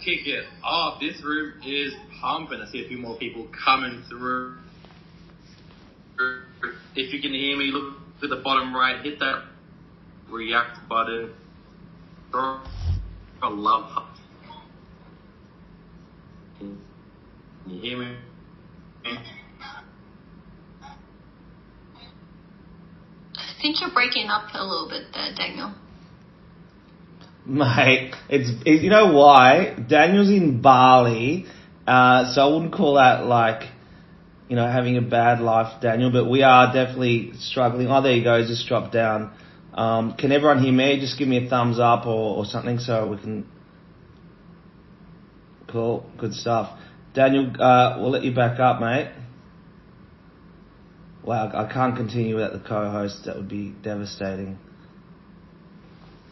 kick it off. This room is pumping. I see a few more people coming through. If you can hear me, look at the bottom right. Hit that react button. Throw a love. Can you hear me? I think you're breaking up a little bit there, Daniel. Mate, it's you know why? Daniel's in Bali, so I wouldn't call that like, you know, having a bad life, Daniel, but we are definitely struggling. Oh, there you go, just dropped down. Can everyone hear me? Just give me a thumbs up or something so we can... Cool, good stuff. Daniel, we'll let you back up, mate. Wow, I can't continue without the co-host. That would be devastating.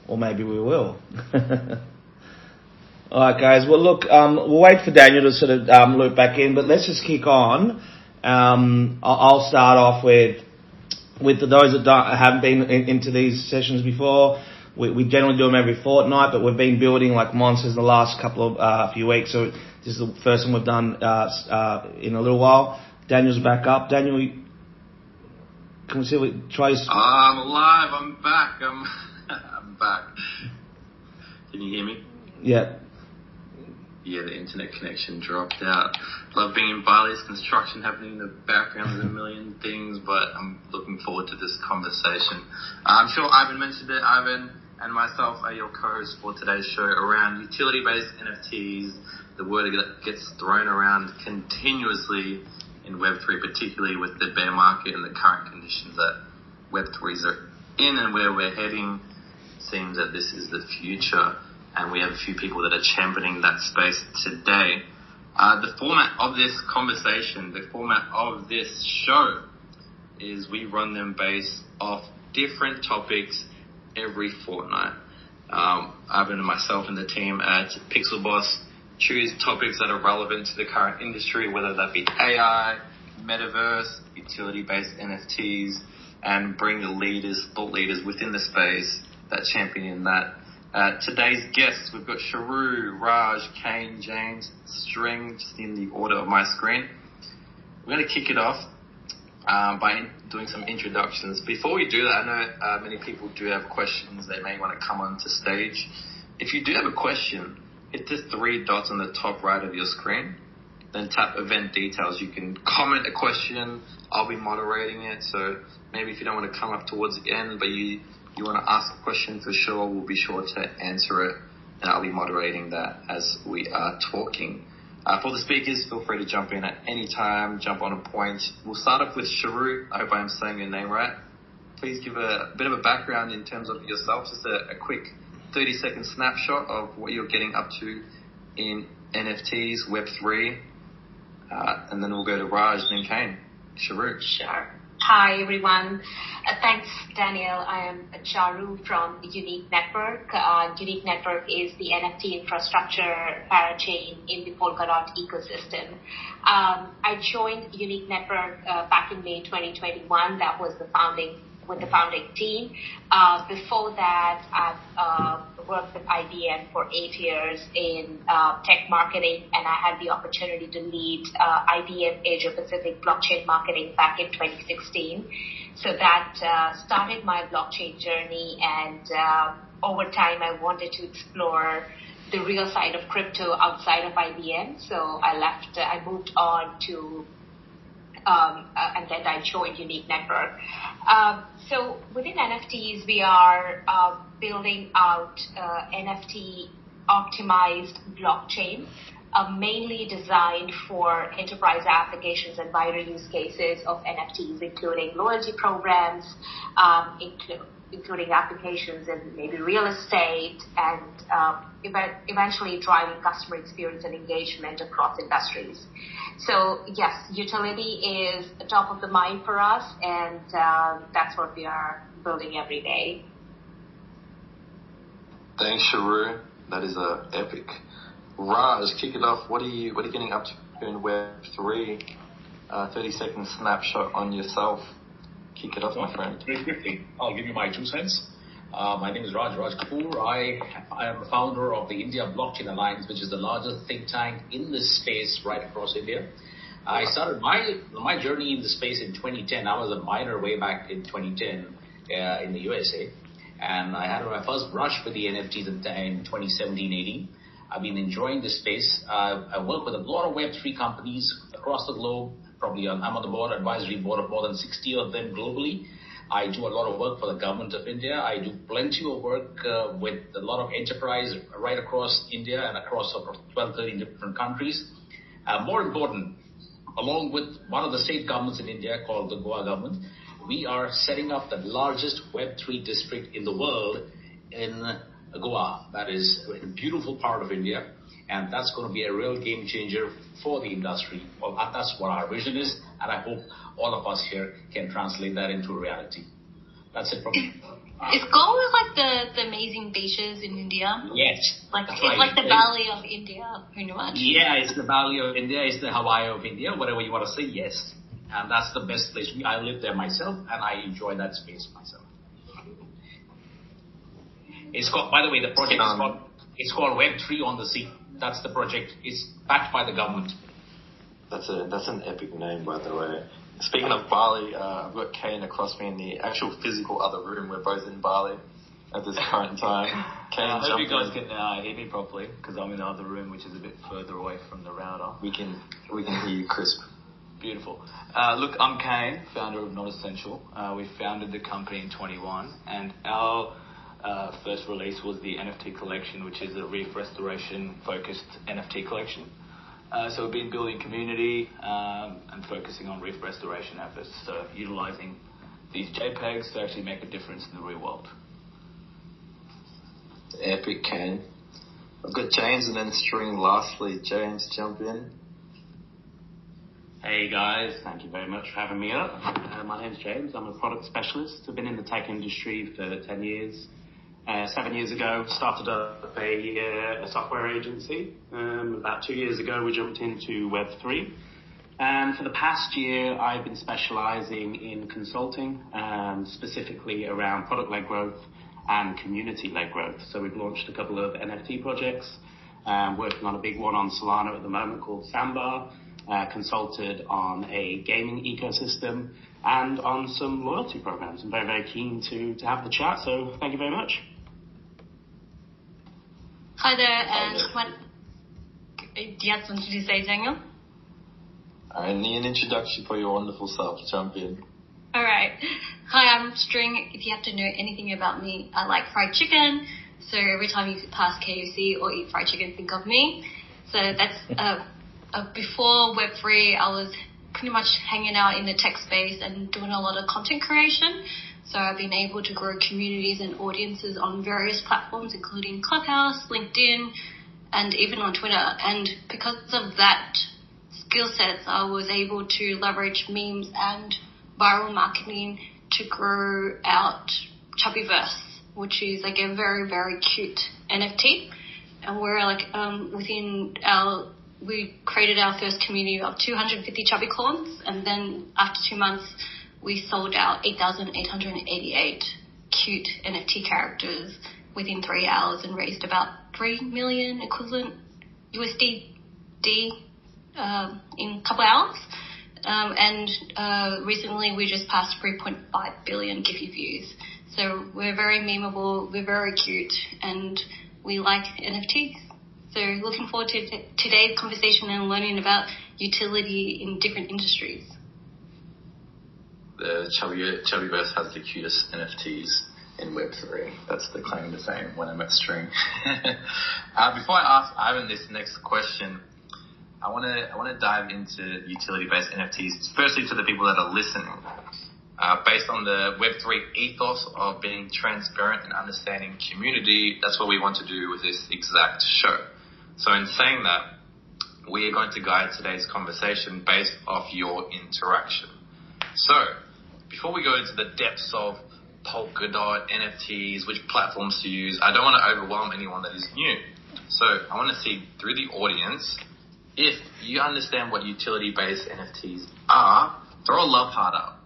Or maybe we will. Alright guys, well look, we'll wait for Daniel to sort of loop back in, but let's just kick on. I'll start off with those that haven't been into these sessions before. We generally do them every fortnight, but we've been building like monsters the last couple of few weeks, so this is the first one we've done in a little while. Daniel's back up. Daniel, can we see try? I'm alive. I'm back. I'm back. Can you hear me? Yeah. Yeah, the internet connection dropped out. Love being in Bali. There's construction happening in the background. There's a million things, but I'm looking forward to this conversation. I'm sure Ivan mentioned it. Ivan and myself are your co-hosts for today's show around utility-based NFTs, the word that gets thrown around continuously in Web3, particularly with the bear market and the current conditions that Web3s are in and where we're heading. Seems that this is the future, and we have a few people that are championing that space today. The format of this conversation, the format of this show, is we run them based off different topics every fortnight. Ivan and myself and the team at Pixel Boss choose topics that are relevant to the current industry, whether that be AI, metaverse, utility-based NFTs, and bring the leaders, thought leaders within the space that champion that. Today's guests, we've got Charu, Raj, Kane, James, String, just in the order of my screen. We're going to kick it off by doing some introductions. Before we do that, I know many people do have questions. They may want to come onto stage. If you do have a question, hit the 3 dots on the top right of your screen. Then tap event details. You can comment a question. I'll be moderating it. So maybe if you don't want to come up towards the end, but you want to ask a question for sure, we'll be sure to answer it. And I'll be moderating that as we are talking. For the speakers, feel free to jump in at any time, jump on a point. We'll start off with Charu. I hope I'm saying your name right. Please give a bit of a background in terms of yourself, just a quick 30-second snapshot of what you're getting up to in NFTs, Web3, and then we'll go to Raj and then Kane. Charu. Sure. Hi, everyone. Thanks, Daniel. I am Charu from Unique Network. Unique Network is the NFT infrastructure parachain in the Polkadot ecosystem. I joined Unique Network back in May 2021. That was the founding team. Before that, I've worked with IBM for 8 years in tech marketing, and I had the opportunity to lead IBM Asia Pacific blockchain marketing back in 2016. So that started my blockchain journey, and over time I wanted to explore the real side of crypto outside of IBM. So I moved on to and then I joined Unique Network. So within NFTs, we are building out NFT optimized blockchain, mainly designed for enterprise applications and wider use cases of NFTs, including loyalty programs, including applications in maybe real estate, and eventually driving customer experience and engagement across industries. So yes, utility is top of the mind for us, and that's what we are building every day. Thanks, Charu. That is epic. Raj, kick it off. What are you getting up to in Web3? 30-second snapshot on yourself. Kick it off, my friend. Very quickly, I'll give you my 2 cents. My name is Raj Kapoor. I am the founder of the India Blockchain Alliance, which is the largest think tank in this space right across India. I started my journey in the space in 2010. I was a miner way back in 2010 in the USA. And I had my first brush with the NFTs in 2017-18. I've been enjoying this space. I work with a lot of Web3 companies across the globe. I'm on the advisory board of more than 60 of them globally. I do a lot of work for the government of India. I do plenty of work with a lot of enterprise right across India and across 12, 13 different countries. More important, along with one of the state governments in India called the Goa government, we are setting up the largest Web3 district in the world in Goa. That is a beautiful part of India. And that's going to be a real game changer for the industry. Well, that's what our vision is. And I hope all of us here can translate that into reality. That's it from me. Is Goa like the amazing beaches in India? Yes. It's like the Valley of India, pretty much. Yeah, it's the Valley of India. It's the Hawaii of India, whatever you want to say, yes. And that's the best place. I live there myself, and I enjoy that space myself. It's called, by the way, the project is called Web3 on the Sea. That's the project. It's backed by the government. That's an epic name, by the way. Speaking of Bali, I've got Kane across me in the actual physical other room. We're both in Bali at this current time. Kane, I hope you guys can hear me properly, because I'm in the other room, which is a bit further away from the router. We can hear you crisp. Beautiful. Look, I'm Kane, founder of Not Essential. We founded the company in 21, and our first release was the NFT collection, which is a reef restoration-focused NFT collection. So we've been building community and focusing on reef restoration efforts, so utilizing these JPEGs to actually make a difference in the real world. Epic, Kane. I've got James and then String lastly. James, jump in. Hey guys, thank you very much for having me up. My name's James. I'm a product specialist. I've been in the tech industry for 10 years. 7 years ago, started up a software agency. About 2 years ago, we jumped into Web3. And for the past year, I've been specializing in consulting, specifically around product-led growth and community-led growth. So we've launched a couple of NFT projects, working on a big one on Solana at the moment called Sandbar, consulted on a gaming ecosystem and on some loyalty programs. I'm very, very keen to have the chat, so thank you very much. Hi there, and do you have something to say, Daniel? I need an introduction for your wonderful self. Jump in. All right. Hi, I'm String. If you have to know anything about me, I like fried chicken. So every time you pass KFC or eat fried chicken, think of me. So that's before Web3, I was pretty much hanging out in the tech space and doing a lot of content creation. So I've been able to grow communities and audiences on various platforms, including Clubhouse, LinkedIn, and even on Twitter. And because of that skill sets, I was able to leverage memes and viral marketing to grow out Chubbyverse, which is like a very, very cute NFT. And we're like, we created our first community of 250 chubby clones, and then after 2 months, we sold out 8,888 cute NFT characters within 3 hours and raised about 3 million equivalent USD in a couple hours. And recently we just passed 3.5 billion Giphy views. So we're very memeable, we're very cute, and we like NFTs. So looking forward to today's conversation and learning about utility in different industries. The Chubbyverse has the cutest NFTs in Web3. That's the claim to fame when I met String. Before I ask Ivan this next question, I want to dive into utility-based NFTs. Firstly, to the people that are listening, based on the Web3 ethos of being transparent and understanding community, that's what we want to do with this exact show. So in saying that, we are going to guide today's conversation based off your interaction. So, before we go into the depths of Polkadot, NFTs, which platforms to use, I don't want to overwhelm anyone that is new. So, I want to see through the audience, if you understand what utility-based NFTs are, throw a love heart up.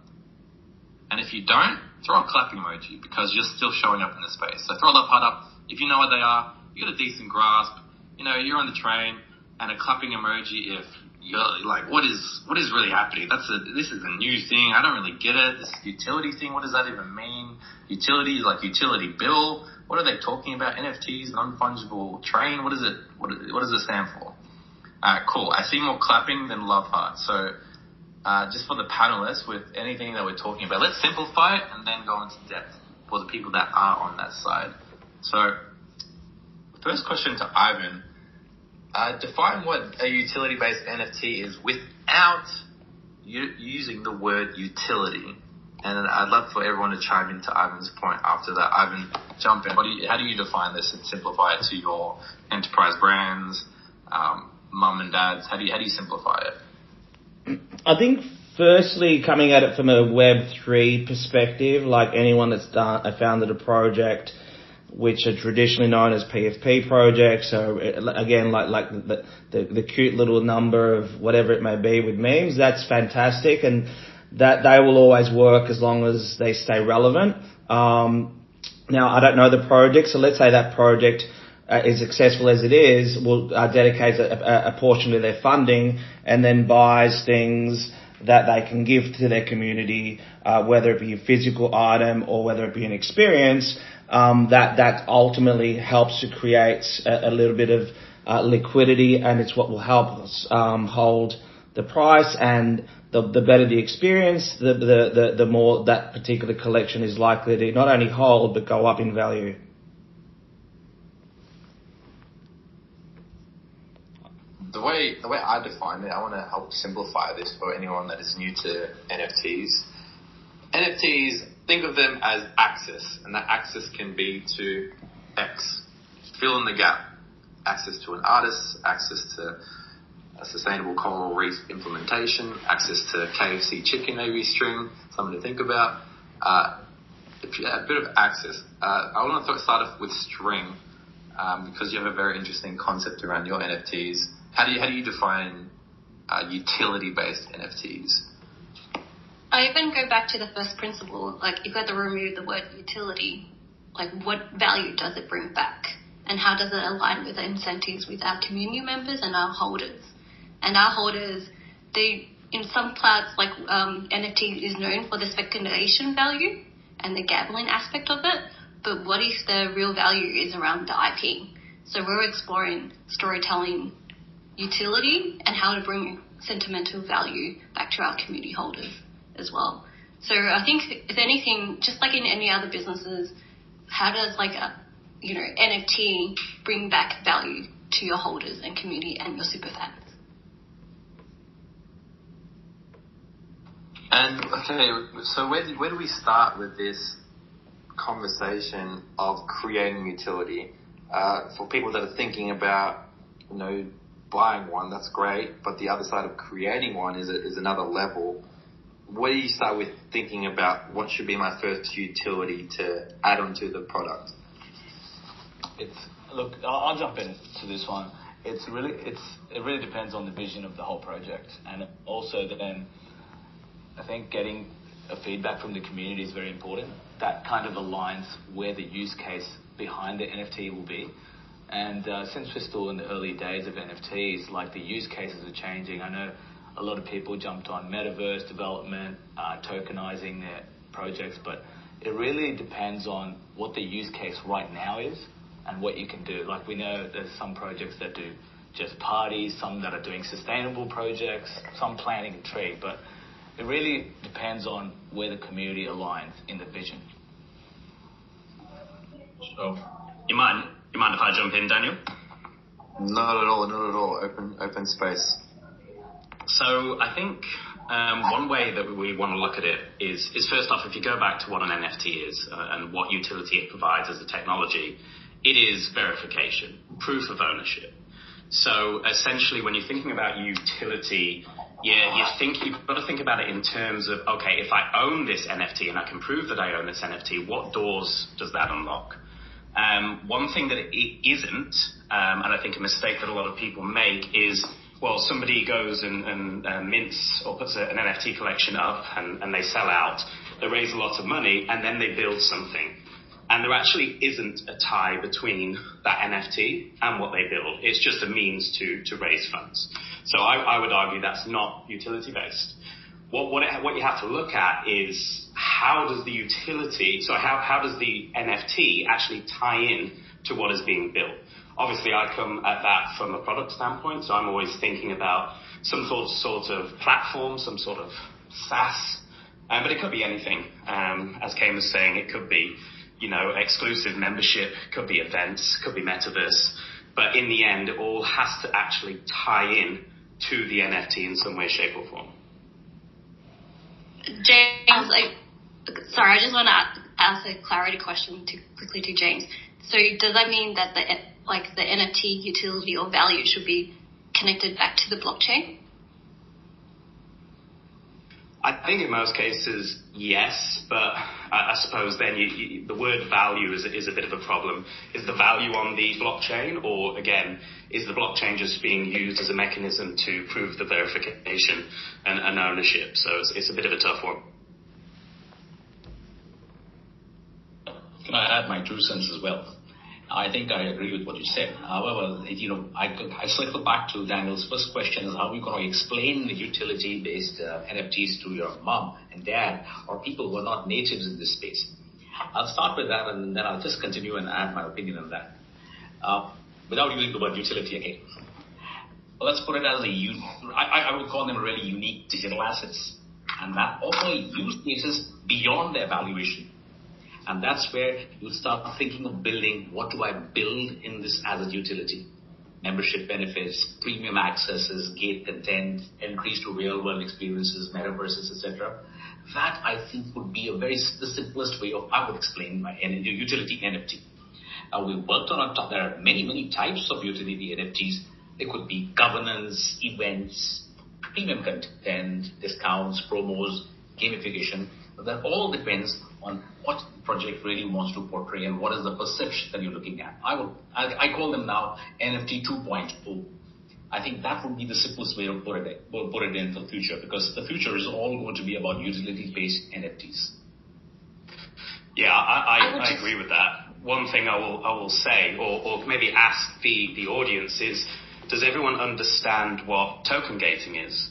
And if you don't, throw a clapping emoji because you're still showing up in the space. So throw a love heart up. If you know what they are, you got a decent grasp. You're on the train, and a clapping emoji if you're like, what is really happening? This is a new thing. I don't really get it. This utility thing, what does that even mean? Utility is like utility bill. What are they talking about? NFTs, non-fungible train. What is it? What does it stand for? Cool. I see more clapping than love hearts. So just for the panelists, with anything that we're talking about, let's simplify it and then go into depth for the people that are on that side. So first question to Ivan. Define what a utility-based NFT is without using the word utility. And I'd love for everyone to chime into Ivan's point after that. Ivan, jump in. How do you define this and simplify it to your enterprise brands, mum and dads? How do you simplify it? I think firstly, coming at it from a Web3 perspective, like anyone that's founded a project which are traditionally known as PFP projects. So again, like the cute little number of whatever it may be with memes, that's fantastic, and that they will always work as long as they stay relevant. Now, I don't know the project, so let's say that project is successful as it is, will dedicate a portion of their funding and then buys things that they can give to their community, whether it be a physical item or whether it be an experience. That ultimately helps to create a little bit of liquidity, and it's what will help us hold the price. And the better the experience, the more that particular collection is likely to not only hold but go up in value. The way I define it, I want to help simplify this for anyone that is new to NFTs. NFTs, think of them as access, and that access can be to X. Fill in the gap. Access to an artist, access to a sustainable coral reef implementation, access to KFC chicken maybe string, something to think about. A bit of access. I want to start off with string because you have a very interesting concept around your NFTs. How do you define utility-based NFTs? I even go back to the first principle, like you've got to remove the word utility. Like what value does it bring back? And how does it align with the incentives with our community members and our holders? And our holders, in some clouds, like NFT is known for the speculation value and the gambling aspect of it. But what if the real value is around the IP? So we're exploring storytelling utility and how to bring sentimental value back to our community holders as well. So I think, if anything, just like in any other businesses, how does NFT bring back value to your holders and community and your super fans? And okay, so where do we start with this conversation of creating utility? For people that are thinking about, buying one, that's great, but the other side of creating one is another level. Where do you start with thinking about what should be my first utility to add onto the product? Look, I'll jump into this one. It really depends on the vision of the whole project, and also then I think getting a feedback from the community is very important. That kind of aligns where the use case behind the NFT will be. And since we're still in the early days of NFTs, like the use cases are changing. I know a lot of people jumped on metaverse development, tokenizing their projects, but it really depends on what the use case right now is and what you can do. Like we know there's some projects that do just parties, some that are doing sustainable projects, some planting a tree, but it really depends on where the community aligns in the vision. So, you mind if I jump in, Daniel? Not at all. Open space. So I think one way that we want to look at it is first off, if you go back to what an NFT is and what utility it provides as a technology, it is verification, proof of ownership. So essentially, when you're thinking about utility, you've got to think about it in terms of, okay, if I own this NFT and I can prove that I own this NFT, what doors does that unlock? One thing that it isn't, and I think a mistake that a lot of people make is, well, somebody goes and mints or puts an NFT collection up and they sell out, they raise a lot of money, and then they build something. And there actually isn't a tie between that NFT and what they build. It's just a means to raise funds. So I would argue that's not utility-based. What you have to look at is how does the utility, so how does the NFT actually tie in to what is being built? Obviously, I come at that from a product standpoint, so I'm always thinking about some sort of platform, some sort of SaaS, but it could be anything. As Kane was saying, it could be, exclusive membership, could be events, could be metaverse, but in the end, it all has to actually tie in to the NFT in some way, shape, or form. James, I just want to ask a clarity question quickly to James. So does that mean that the NFT utility or value should be connected back to the blockchain? I think in most cases, yes, but I suppose then the word value is a bit of a problem. Is the value on the blockchain, or again, is the blockchain just being used as a mechanism to prove the verification and ownership? So it's a bit of a tough one. Can I add my 2 cents as well? I think I agree with what you said. However, I circle back to Daniel's first question: is how are we going to explain the utility-based NFTs to your mom and dad, or people who are not natives in this space? I'll start with that, and then I'll just continue and add my opinion on that. Without using the word utility again, let's put it as I would call them really unique digital assets, and that offer use cases beyond their valuation. And that's where you start thinking of building, what do I build in this as a utility? Membership benefits, premium accesses, gate content, entries to real-world experiences, metaverses, etc. That, I think, would be the simplest way I would explain my utility NFT. Now, we worked on there are many, many types of utility NFTs. They could be governance, events, premium content, discounts, promos, gamification. But that all depends on what the project really wants to portray and what is the perception that you're looking at. I call them now NFT 2.0. I think that would be the simplest way to put it in for the future, because the future is all going to be about utility-based NFTs. Yeah, I agree with that. One thing I will say, or maybe ask the audience is, does everyone understand what token gating is?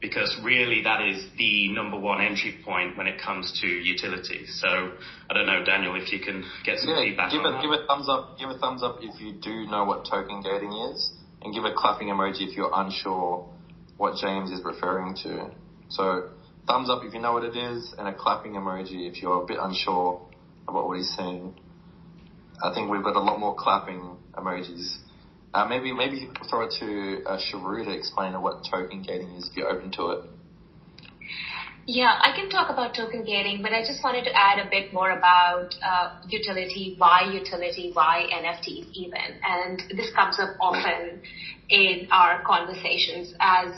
Because really that is the number one entry point when it comes to utility. So I don't know, Daniel, if you can get some feedback on that. Give a thumbs up. Give a thumbs up if you do know what token gating is, and give a clapping emoji if you're unsure what James is referring to. So thumbs up if you know what it is, and a clapping emoji if you're a bit unsure about what he's saying. I think we've got a lot more clapping emojis. Maybe you could throw it to Charu to explain what token gating is if you're open to it. Yeah, I can talk about token gating, but I just wanted to add a bit more about utility, why NFTs even. And this comes up often in our conversations. As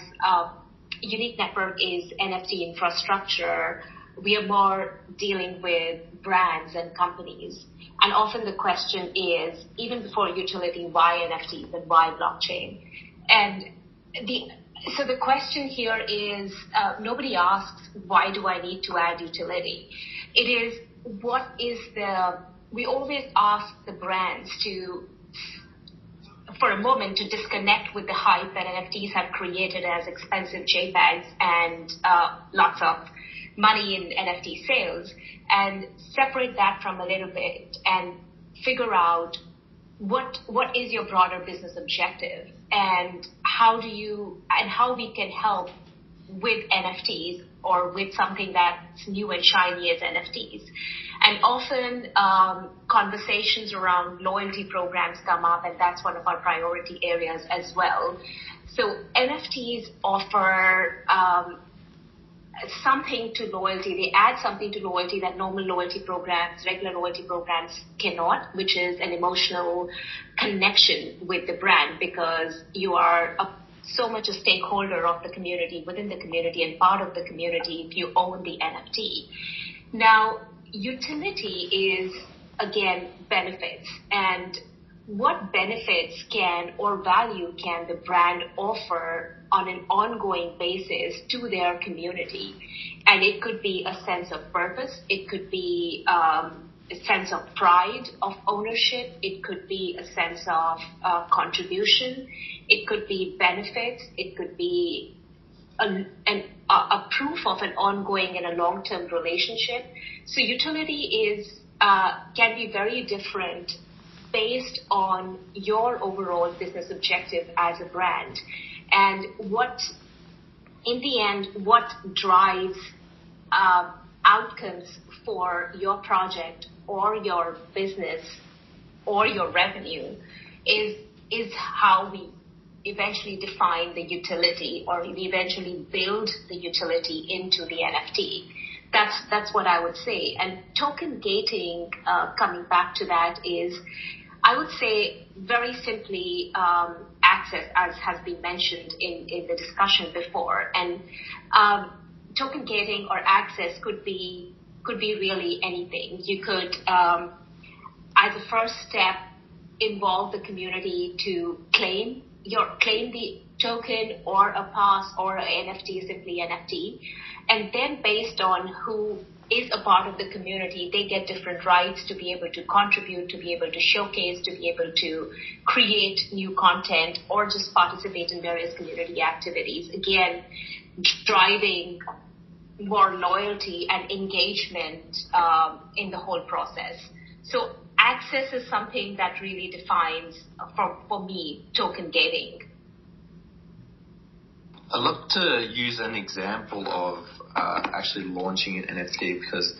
Unique Network is NFT infrastructure, we are more dealing with brands and companies. And often the question is, even before utility, why NFTs and why blockchain? And so the question here is, nobody asks, why do I need to add utility? It is, we always ask the brands for a moment to disconnect with the hype that NFTs have created as expensive JPEGs and lots of money in NFT sales, and separate that from a little bit and figure out what is your broader business objective, and how we can help with NFTs or with something that's new and shiny as NFTs. And often conversations around loyalty programs come up, and that's one of our priority areas as well. So NFTs offer something to loyalty. They add something to loyalty that normal loyalty programs, regular loyalty programs cannot, which is an emotional connection with the brand, because you are so much a stakeholder of the community, within the community, and part of the community if you own the NFT. Now, utility is, again, benefits. And what benefits or value can the brand offer on an ongoing basis to their community. And it could be a sense of purpose. It could be a sense of pride of ownership. It could be a sense of contribution. It could be benefits. It could be a proof of an ongoing and a long-term relationship. So utility can be very different based on your overall business objective as a brand. And in the end, what drives outcomes for your project or your business or your revenue is how we eventually define the utility, or we eventually build the utility into the NFT. That's what I would say. And token gating, coming back to that, is, I would say, very simply, access, as has been mentioned in the discussion before. And token gating or access could be really anything. You could, as a first step, involve the community to claim the token or a pass or an NFT, simply NFT. And then based on who is a part of the community, they get different rights to be able to contribute, to be able to showcase, to be able to create new content, or just participate in various community activities. Again, driving more loyalty and engagement in the whole process. So access is something that really defines, for me, token gating. I'd love to use an example of actually launching an NFT, because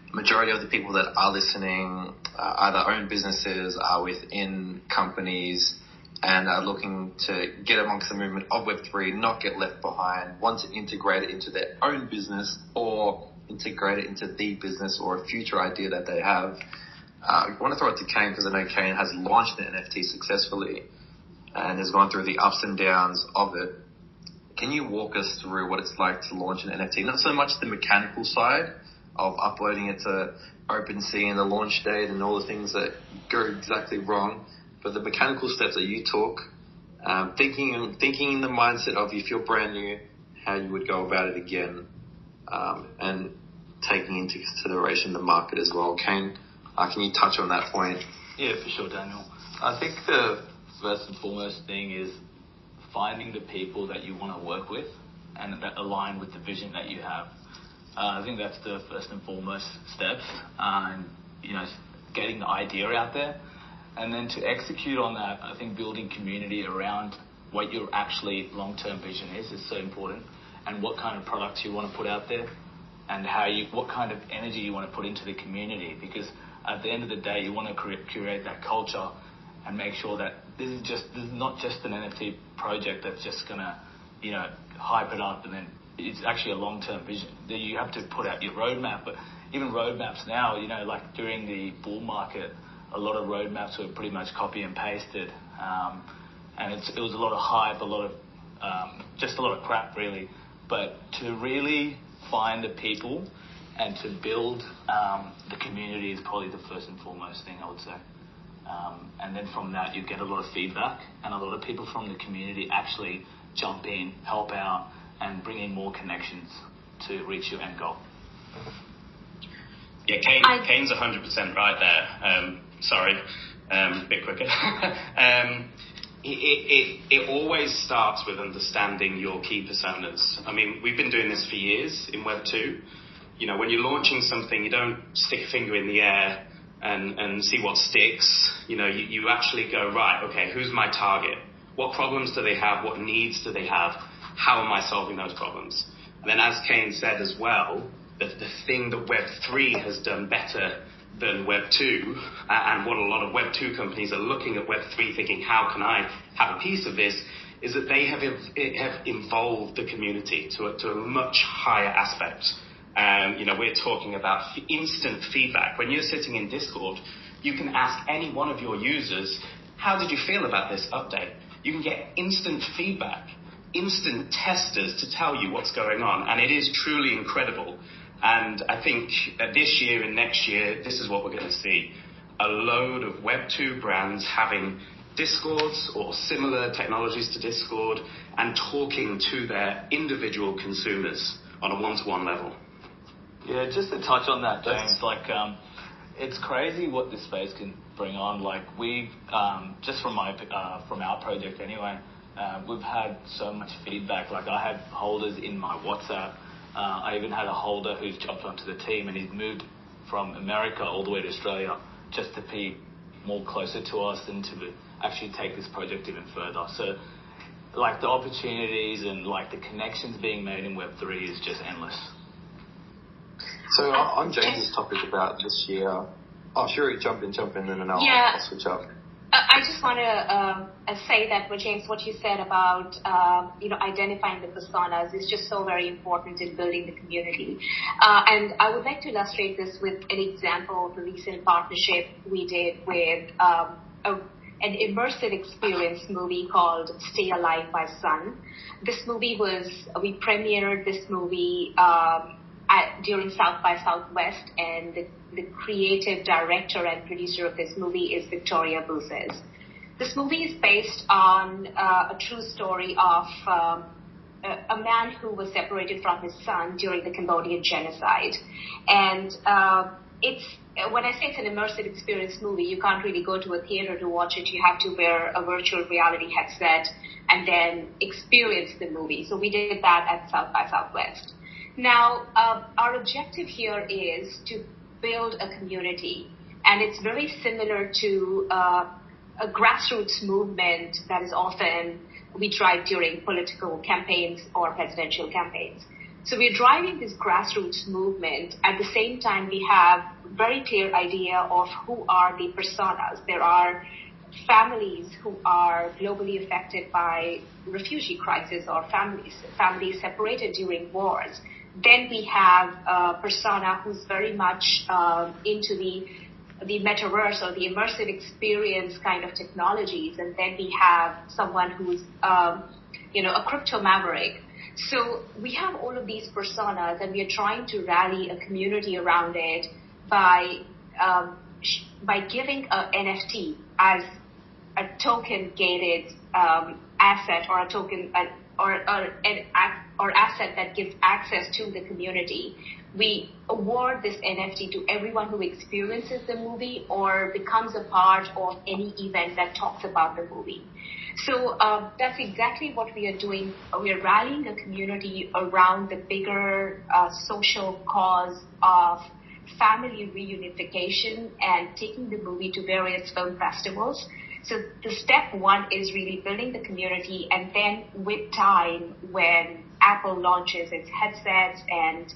the majority of the people that are listening either own businesses, are within companies, and are looking to get amongst the movement of Web3, not get left behind, want to integrate it into their own business or integrate it into the business or a future idea that they have. I want to throw it to Kane, because I know Kane has launched an NFT successfully and has gone through the ups and downs of it. Can you walk us through what it's like to launch an NFT? Not so much the mechanical side of uploading it to OpenSea and the launch date and all the things that go exactly wrong, but the mechanical steps that you took, thinking in the mindset of, if you're brand new, how you would go about it again, and taking into consideration the market as well. Kane, can you touch on that point? Yeah, for sure, Daniel. I think the first and foremost thing is finding the people that you want to work with and that align with the vision that you have. I think that's the first and foremost steps, and getting the idea out there, and then to execute on that, I think building community around what your actually long-term vision is so important, and what kind of products you want to put out there, and what kind of energy you want to put into the community, because at the end of the day, you want to curate that culture and make sure that this is not just an NFT project that's just gonna, hype it up, and then it's actually a long-term vision. You have to put out your roadmap, but even roadmaps now, like during the bull market, a lot of roadmaps were pretty much copy and pasted, and it was a lot of hype, a lot of crap, really. But to really find the people and to build the community is probably the first and foremost thing, I would say. And then from that, you get a lot of feedback, and a lot of people from the community actually jump in, help out, and bring in more connections to reach your end goal. Yeah, Kane's 100% right there. Sorry, a bit quicker. It always starts with understanding your key personas. I mean, we've been doing this for years in Web 2. When you're launching something, you don't stick a finger in the air and see what sticks. You actually go, right, okay, who's my target? What problems do they have? What needs do they have? How am I solving those problems? And then, as Kane said as well, the thing that Web 3 has done better than Web 2, and what a lot of Web 2 companies are looking at Web 3 thinking, how can I have a piece of this, is that they have involved the community to a much higher aspect. We're talking about instant feedback. When you're sitting in Discord, you can ask any one of your users, how did you feel about this update? You can get instant feedback, instant testers to tell you what's going on, and it is truly incredible. And I think this year and next year, this is what we're going to see. A load of Web 2 brands having Discords or similar technologies to Discord and talking to their individual consumers on a one-to-one level. Yeah, just to touch on that, James, it's crazy what this space can bring on. Like we've, just from our project anyway, we've had so much feedback. Like I had holders in my WhatsApp. I even had a holder who's jumped onto the team and he's moved from America all the way to Australia just to be more closer to us and to actually take this project even further. So like the opportunities and like the connections being made in Web3 is just endless. So on James's topic about this year, sure, jump in and then I'll switch up. I just want to say that, James, what you said about identifying the personas is just so very important in building the community. And I would like to illustrate this with an example of a recent partnership we did with an immersive experience movie called Stay Alive by Sun. We premiered this movie during South by Southwest, and the creative director and producer of this movie is Victoria Bouzes. This movie is based on a true story of a man who was separated from his son during the Cambodian genocide. And when I say it's an immersive experience movie, you can't really go to a theater to watch it. You have to wear a virtual reality headset and then experience the movie. So we did that at South by Southwest. Now, our objective here is to build a community, and it's very similar to a grassroots movement that is often we drive during political campaigns or presidential campaigns. So we're driving this grassroots movement. At the same time, we have very clear idea of who are the personas. There are families who are globally affected by refugee crisis or families separated during wars. Then we have a persona who's very much into the metaverse or the immersive experience kind of technologies. And then we have someone who's, a crypto maverick. So we have all of these personas, and we are trying to rally a community around it by giving an NFT as a token-gated asset or a token or asset that gives access to the community. We award this NFT to everyone who experiences the movie or becomes a part of any event that talks about the movie. So that's exactly what we are doing. We are rallying a community around the bigger social cause of family reunification and taking the movie to various film festivals. So the step one is really building the community, and then with time, when Apple launches its headsets and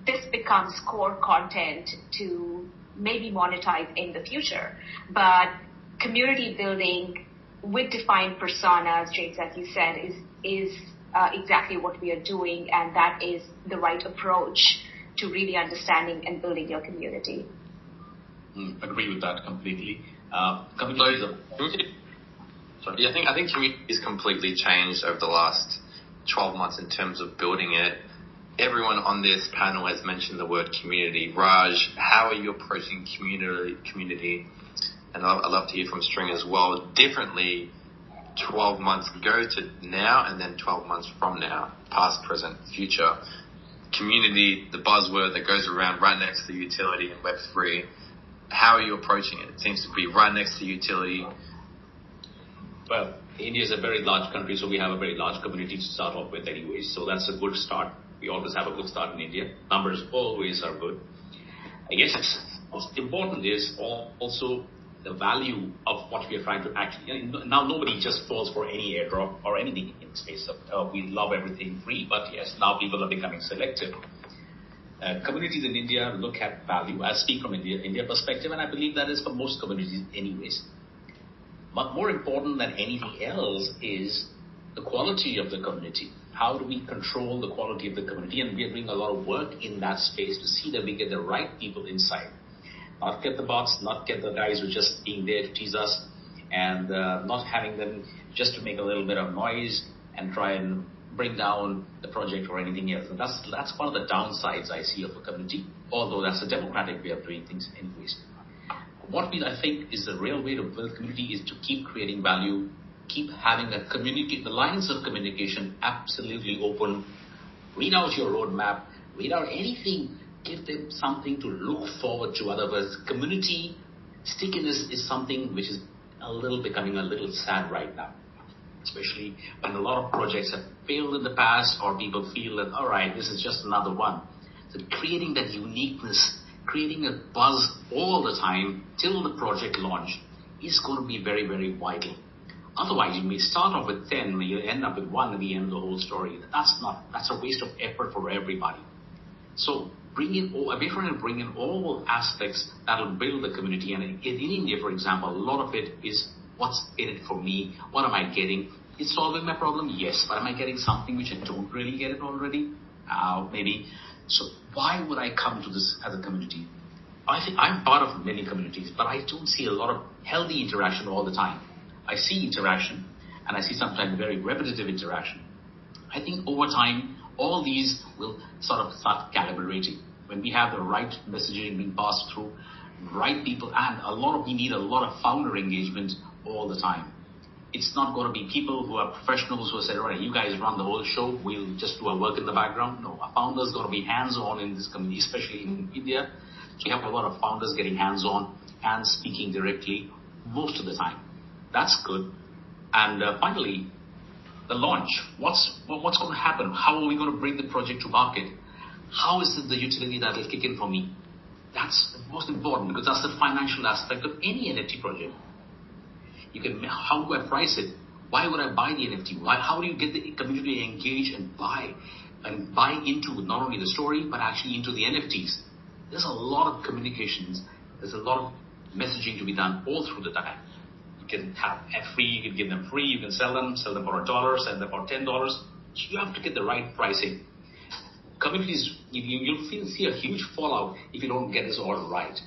this becomes core content to maybe monetize in the future. But community building with defined personas, James, as you said, is exactly what we are doing, and that is the right approach to really understanding and building your community. Agree with that completely. I think community has completely changed over the last 12 months in terms of building it. Everyone on this panel has mentioned the word community. Raj, how are you approaching community? And I'd love to hear from String as well. Differently, 12 months ago to now, and then 12 months from now, past, present, future. Community, the buzzword that goes around right next to utility and Web3. How are you approaching it? It seems to be right next to utility. Well, India is a very large country, so we have a very large community to start off with anyway. So that's a good start. We always have a good start in India. Numbers always are good. I guess most important is also the value of what we are trying to actually. Now nobody just falls for any airdrop or anything in space. We love everything free, but yes, now people are becoming selective. Communities in India look at value. I speak from India perspective, and I believe that is for most communities anyways. But more important than anything else is the quality of the community. How do we control the quality of the community? And we are doing a lot of work in that space to see that we get the right people inside. Not get the bots, not get the guys who are just being there to tease us, and not having them just to make a little bit of noise and try and bring down the project or anything else. And that's one of the downsides I see of a community, although that's a democratic way of doing things anyways. I think is the real way to build community is to keep creating value, keep having that community, the lines of communication absolutely open. Read out your roadmap, read out anything, give them something to look forward to. Otherwise, community stickiness is something which is becoming a little sad right now, especially when a lot of projects have failed in the past or people feel that, all right, this is just another one. So creating that uniqueness, creating a buzz all the time till the project launch is going to be very, very vital. Otherwise, you may start off with 10, you end up with 1 at the end of the whole story. That's a waste of effort for everybody. So bring in all aspects that will build the community. And in India, for example, a lot of it is what's in it for me? What am I getting? It's solving my problem, yes, but am I getting something which I don't really get it already? Maybe. So why would I come to this as a community? I think I'm part of many communities, but I don't see a lot of healthy interaction all the time. I see interaction, and I see sometimes very repetitive interaction. I think over time, all these will sort of start calibrating. When we have the right messaging being passed through, right people, and we need a lot of founder engagement all the time. It's not going to be people who are professionals who say, right, you guys run the whole show, we'll just do our work in the background. No, a founder's going to be hands-on in this community, especially in India. So you have a lot of founders getting hands-on and speaking directly most of the time. That's good. And finally, the launch. What's going to happen? How are we going to bring the project to market? How is it the utility that will kick in for me? That's the most important, because that's the financial aspect of any NFT project. How do I price it? Why would I buy the NFT? How do you get the community engaged and buy into not only the story, but actually into the NFTs? There's a lot of communications. There's a lot of messaging to be done all through the time. You can have free, you can give them free, you can sell them for $1, sell them for $10. You have to get the right pricing. Communities, you'll see a huge fallout if you don't get this all right.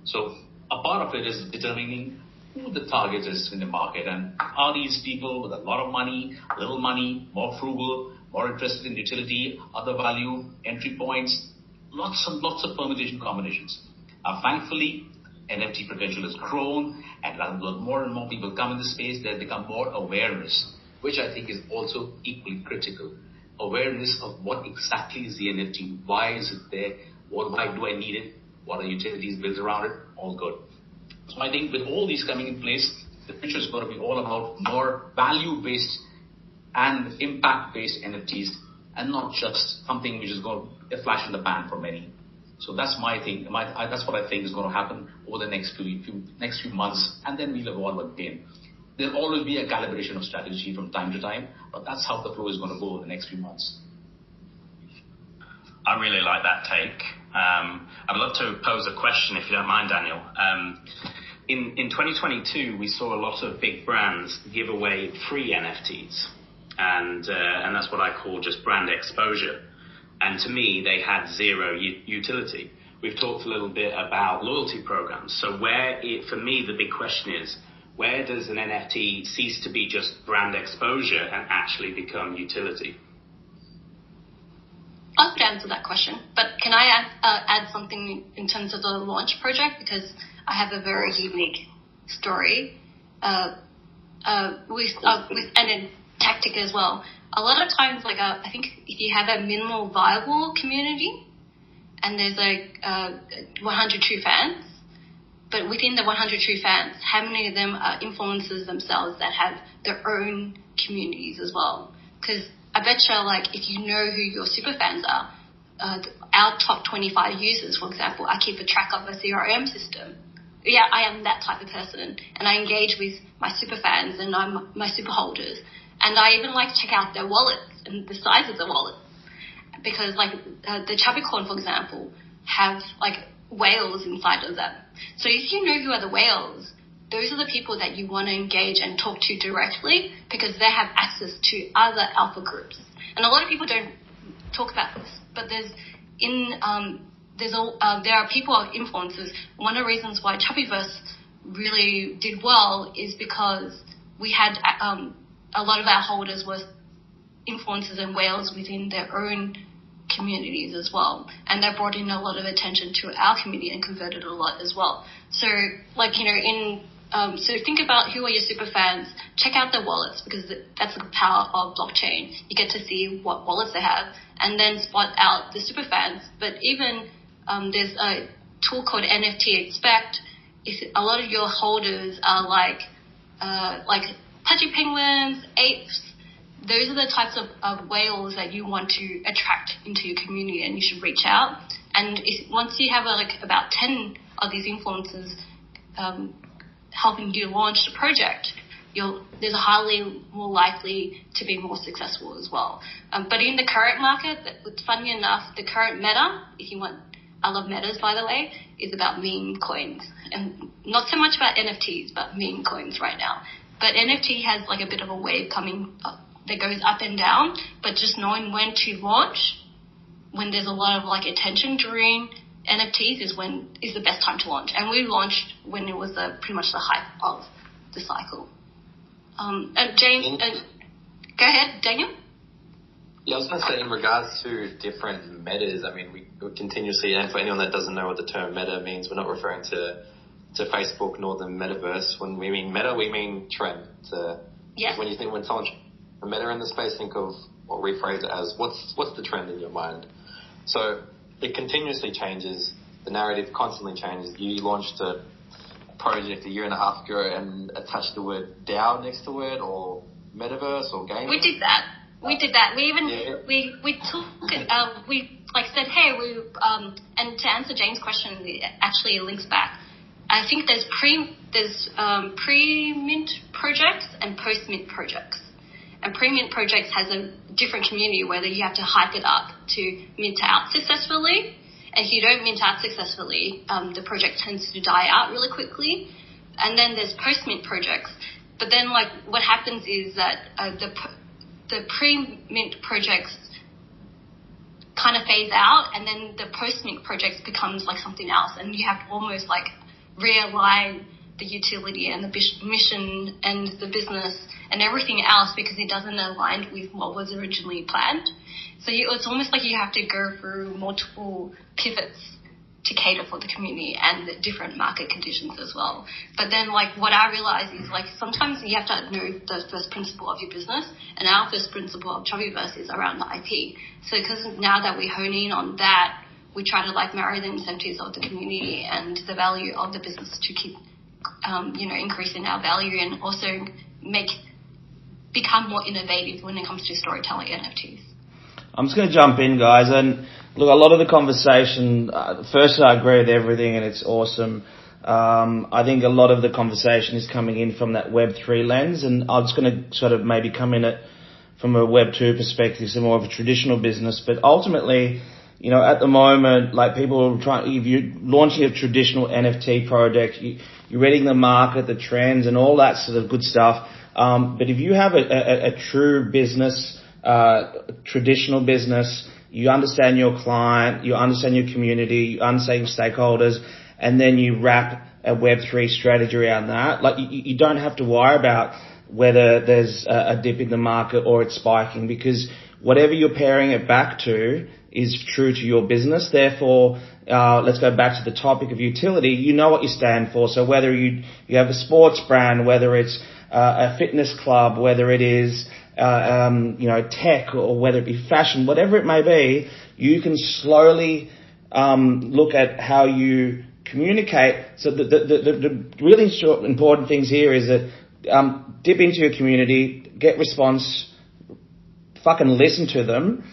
So a part of it is determining who the target is in the market, and are these people with a lot of money, little money, more frugal, more interested in utility, other value, entry points, lots of permutation combinations. Thankfully, NFT potential has grown, and as more and more people come in the space, there's become more awareness, which I think is also equally critical. Awareness of what exactly is the NFT, why is it there, why do I need it, what are utilities built around it, all good. So I think with all these coming in place, the future is going to be all about more value-based and impact-based NFTs, and not just something which is going to flash in the pan for many. So that's my thing. That's what I think is going to happen over the next few months, and then we'll evolve again. There'll always be a calibration of strategy from time to time, but that's how the flow is going to go over the next few months. I really like that take. I'd love to pose a question, if you don't mind, Daniel. In 2022, we saw a lot of big brands give away free NFTs, and that's what I call just brand exposure. And to me, they had zero utility. We've talked a little bit about loyalty programs. So for me, the big question is, where does an NFT cease to be just brand exposure and actually become utility? I could answer that question, but can I add something in terms of the launch project, because I have a very unique story with and then tactic as well. A lot of times, I think if you have a minimal viable community and there's 100 true fans, but within the 100 true fans, how many of them are influencers themselves that have their own communities as well? Because I bet you, if you know who your super fans are, our top 25 users, for example, I keep a track of a CRM system. Yeah, I am that type of person, and I engage with my super fans and my super holders, and I even like to check out their wallets and the size of the wallets, because the Chubby Corn, for example, have whales inside of them. So if you know who are the whales, those are the people that you want to engage and talk to directly, because they have access to other alpha groups. And a lot of people don't talk about this, but there are people, influencers. One of the reasons why Chubbyverse really did well is because we had a lot of our holders were influencers and whales within their own communities as well, and that brought in a lot of attention to our community and converted a lot as well. So so think about who are your super fans. Check out their wallets, because that's the power of blockchain. You get to see what wallets they have, and then spot out the super fans. But even there's a tool called NFT Expect. If a lot of your holders are like pudgy penguins, apes, those are the types of whales that you want to attract into your community, and you should reach out. And once you have about 10 of these influencers helping you launch the project, there's a highly more likely to be more successful as well. But in the current market, funny enough, the current meta, I love metas, by the way, is about meme coins, and not so much about NFTs, but meme coins right now. But NFT has a bit of a wave coming up that goes up and down, but just knowing when to launch, when there's a lot of attention during NFTs is the best time to launch. And we launched when it was pretty much the height of the cycle. James, go ahead, Daniel. Yeah, I was going to say, in regards to different metas, I mean, we continuously, and for anyone that doesn't know what the term meta means, we're not referring to Facebook nor the metaverse. When we mean meta, we mean trend. Yes. When someone a meta in the space, think of, or rephrase it as, what's the trend in your mind? So it continuously changes. The narrative constantly changes. You launched a project a year and a half ago and attached the word DAO next to it, or metaverse, or gaming. We did that. We even we took it. We said, hey, and to answer James' question, it actually links back. I think there's pre-mint projects and post-mint projects. And pre-mint projects has a different community, whether you have to hype it up to mint out successfully. And if you don't mint out successfully, the project tends to die out really quickly. And then there's post-mint projects. But then what happens is that the pre-mint projects kind of phase out, and then the post-mint projects becomes something else. And you have to almost realign the utility and the mission and the business and everything else, because it doesn't align with what was originally planned. So it's almost like you have to go through multiple pivots to cater for the community and the different market conditions as well. But then what I realize is sometimes you have to know the first principle of your business, and our first principle of Chubbyverse is around the IP. So because now that we hone in on that, we try to marry the incentives of the community and the value of the business to keep increasing our value, and also become more innovative when it comes to storytelling NFTs. I'm just going to jump in, guys, and look, a lot of the conversation, first I agree with everything and it's awesome. I think a lot of the conversation is coming in from that Web3 lens, and I'm just going to sort of maybe come in it from a Web2 perspective, so more of a traditional business. But ultimately, at the moment, people are trying, if you're launching a traditional NFT project, you're reading the market, the trends and all that sort of good stuff. But if you have a true business, traditional business, you understand your client, you understand your community, you understand your stakeholders, and then you wrap a Web3 strategy around that. You don't have to worry about whether there's a dip in the market or it's spiking, because whatever you're pairing it back to is true to your business. Therefore, let's go back to the topic of utility. You know what you stand for. So whether you have a sports brand, whether it's a fitness club, whether it is tech, or whether it be fashion, whatever it may be, you can slowly look at how you communicate. So the really important things here is that dip into your community, get response, fucking listen to them,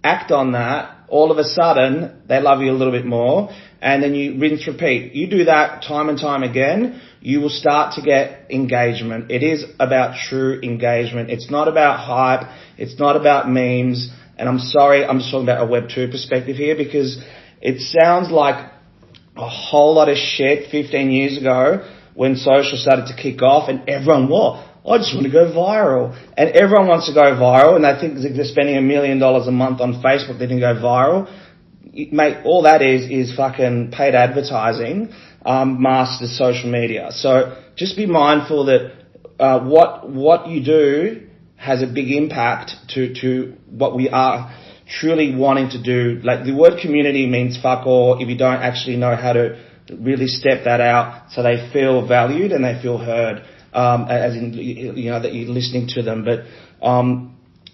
act on that. All of a sudden, they love you a little bit more, and then you rinse, repeat. You do that time and time again, you will start to get engagement. It is about true engagement. It's not about hype. It's not about memes. And I'm sorry, I'm just talking about a Web2 perspective here, because it sounds like a whole lot of shit 15 years ago when social started to kick off, and everyone, I just want to go viral. And everyone wants to go viral, and they think they're spending $1 million a month on Facebook, they can go viral. Mate, all that is fucking paid advertising, masked as social media. So just be mindful that what you do has a big impact to what we are truly wanting to do. The word community means fuck all if you don't actually know how to really step that out so they feel valued and they feel heard, as in, you know, that you're listening to them. But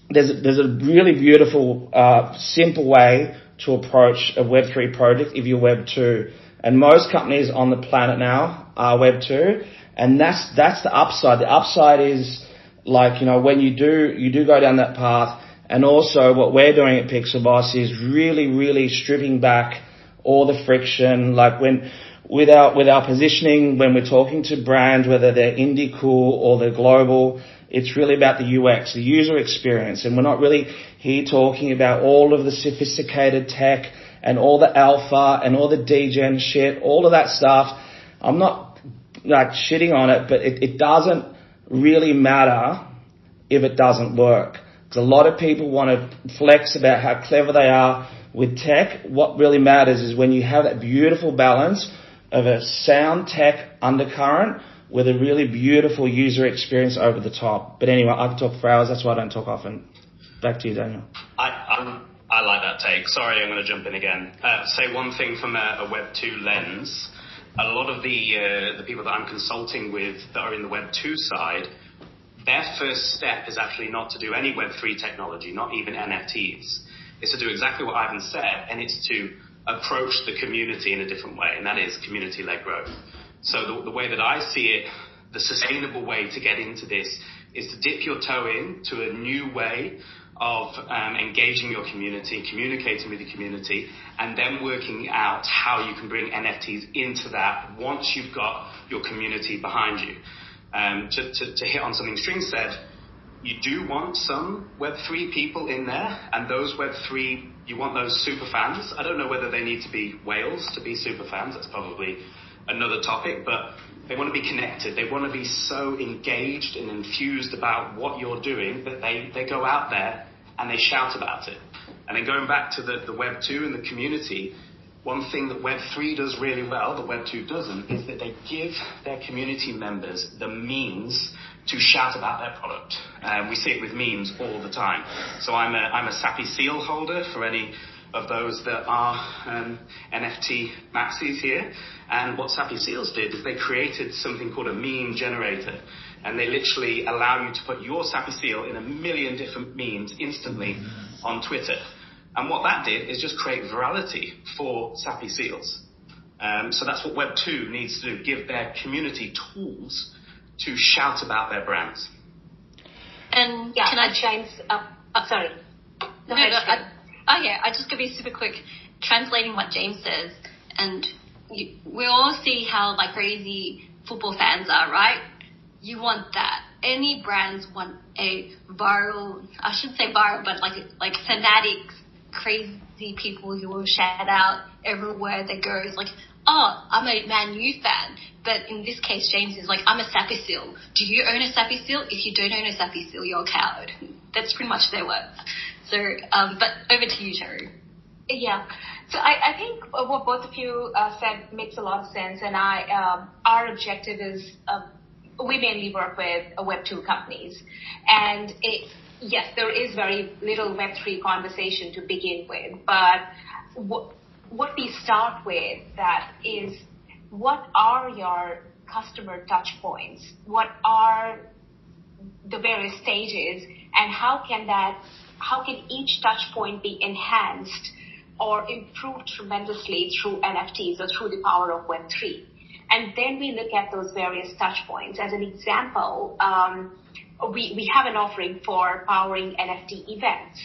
there's a really beautiful, simple way to approach a Web3 project if you're Web 2. And most companies on the planet now are Web 2. And that's the upside. The upside is, like, you know, when you do go down that path. And also what we're doing at Pixel Boss is really, really stripping back all the friction. Like with our positioning, when we're talking to brands, whether they're indie cool or they're global, it's really about the UX, the user experience. And we're not really here talking about all of the sophisticated tech and all the alpha and all the degen shit, all of that stuff. I'm not like shitting on it, but it doesn't really matter if it doesn't work. Because a lot of people want to flex about how clever they are with tech. What really matters is when you have that beautiful balance of a sound tech undercurrent with a really beautiful user experience over the top. But anyway, I can talk for hours. That's why I don't talk often. Back to you, Daniel. I like that take. Sorry, I'm going to jump in again. Say one thing from a Web 2 lens. A lot of the people that I'm consulting with that are in the Web 2 side, their first step is actually not to do any Web 3 technology, not even NFTs. It's to do exactly what Ivan said, and it's to approach the community in a different way, and that is community-led growth. So the way that I see it, the sustainable way to get into this is to dip your toe in to a new way of engaging your community, communicating with the community, and then working out how you can bring NFTs into that once you've got your community behind you. To hit on something String said, you do want some Web3 people in there, and those Web3, you want those super fans. I don't know whether they need to be whales to be super fans. That's probably another topic, but they want to be connected. They want to be so engaged and infused about what you're doing that they go out there and they shout about it. And then going back to the Web 2 and the community, one thing that Web 3 does really well, that Web 2 doesn't, is that they give their community members the means to shout about their product. We see it with memes all the time. So I'm a Sappy Seal holder for any of those that are NFT maxis here. And what Sappy Seals did is they created something called a meme generator. And they literally allow you to put your Sappy Seal in 1 million different memes instantly on Twitter. And what that did is just create virality for Sappy Seals. So that's what Web 2 needs to do, give their community tools to shout about their brands. And Yeah, can I James, sorry. Go ahead. I just gonna be super quick, translating what James says. And we all see how like crazy football fans are, right? You want that. Any brands want a viral, I shouldn't say viral, but like fanatics, crazy people who will shout out everywhere they go. It's like, oh, I'm a Man U fan. But in this case, James is like, I'm a Sappy Seal. Do you own a Sappy Seal? If you don't own a Sappy Seal, you're a coward. That's pretty much their words. So, but over to you, Charu. Yeah. So I think what both of you said makes a lot of sense. And our objective is, we mainly work with Web 2 companies. And yes, there is very little Web 3 conversation to begin with. But what we start with that is, what are your customer touch points? What are the various stages, and how can each touch point be enhanced or improved tremendously through NFTs or through the power of Web3? And then we look at those various touch points. As an example, we have an offering for powering NFT events.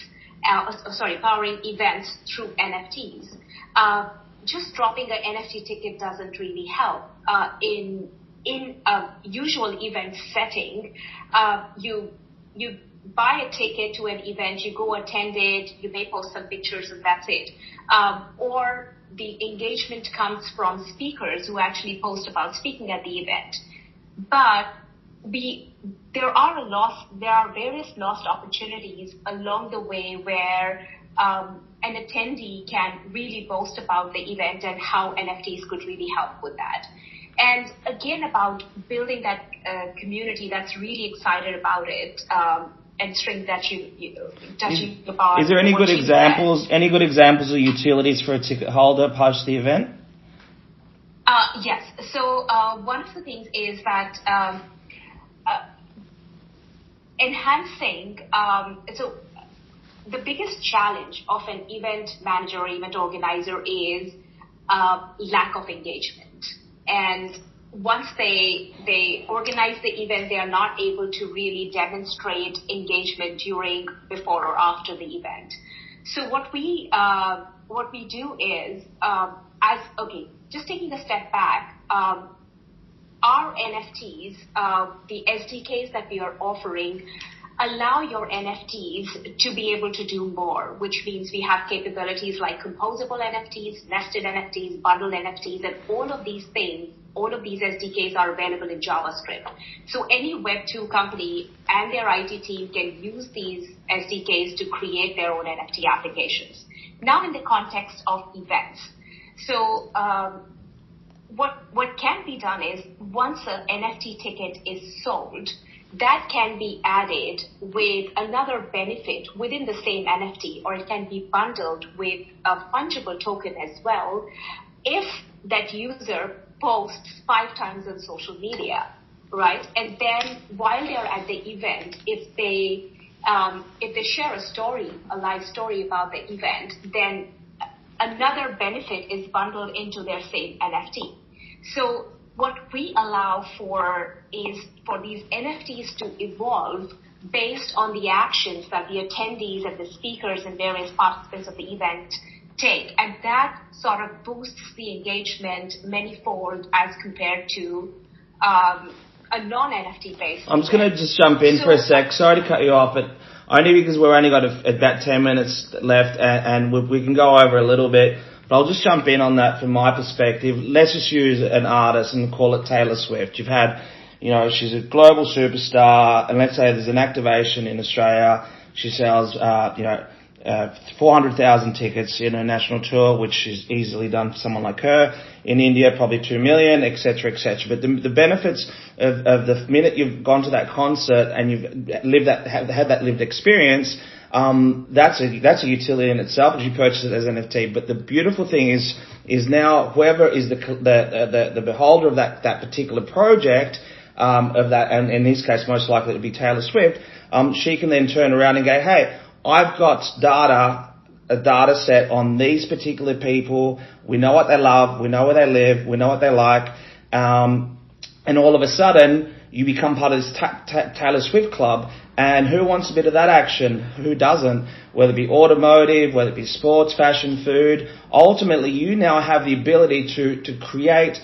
Powering events through NFTs. Just dropping an NFT ticket doesn't really help. In a usual event setting, you buy a ticket to an event, you go attend it, you may post some pictures and that's it. Or the engagement comes from speakers who actually post about speaking at the event. But there are various lost opportunities along the way where an attendee can really boast about the event and how NFTs could really help with that. And again, about building that community that's really excited about it, and String that touching about. Is there any good examples? Any good examples of utilities for a ticket holder post the event? So one of the things is that enhancing, so the biggest challenge of an event manager or event organizer is lack of engagement. And once they organize the event, they are not able to really demonstrate engagement during, before, or after the event. So what we do is, just taking a step back, our NFTs, the SDKs that we are offering, allow your NFTs to be able to do more, which means we have capabilities like composable NFTs, nested NFTs, bundled NFTs, and all of these things, all of these SDKs are available in JavaScript. So any Web2 company and their IT team can use these SDKs to create their own NFT applications. Now in the context of events. So what can be done is once an NFT ticket is sold, that can be added with another benefit within the same NFT, or it can be bundled with a fungible token as well if that user posts 5 times on social media, right? And then while they're at the event, if they share a story, a live story about the event, then another benefit is bundled into their same NFT. So what we allow for is for these NFTs to evolve based on the actions that the attendees and the speakers and various participants of the event take. And that sort of boosts the engagement manyfold as compared to a non-NFT based. I'm just going to just jump in for a sec. Sorry to cut you off, but only because we've only got about 10 minutes left and we can go over a little bit. But I'll just jump in on that from my perspective. Let's just use an artist and call it Taylor Swift. You've had, she's a global superstar, and let's say there's an activation in Australia. She sells, 400,000 tickets in a national tour, which is easily done for someone like her. In India, probably 2 million, et cetera, et cetera. But the benefits of the minute you've gone to that concert and you've had that lived experience, that's a utility in itself if you purchase it as NFT. But the beautiful thing is now whoever is the beholder of that particular project, of that, and in this case most likely to be Taylor Swift, she can then turn around and go, hey, I've got a data set on these particular people. We know what they love. We know where they live. We know what they like. And all of a sudden, you become part of this Taylor Swift club. And who wants a bit of that action? Who doesn't? Whether it be automotive, whether it be sports, fashion, food. Ultimately, you now have the ability to create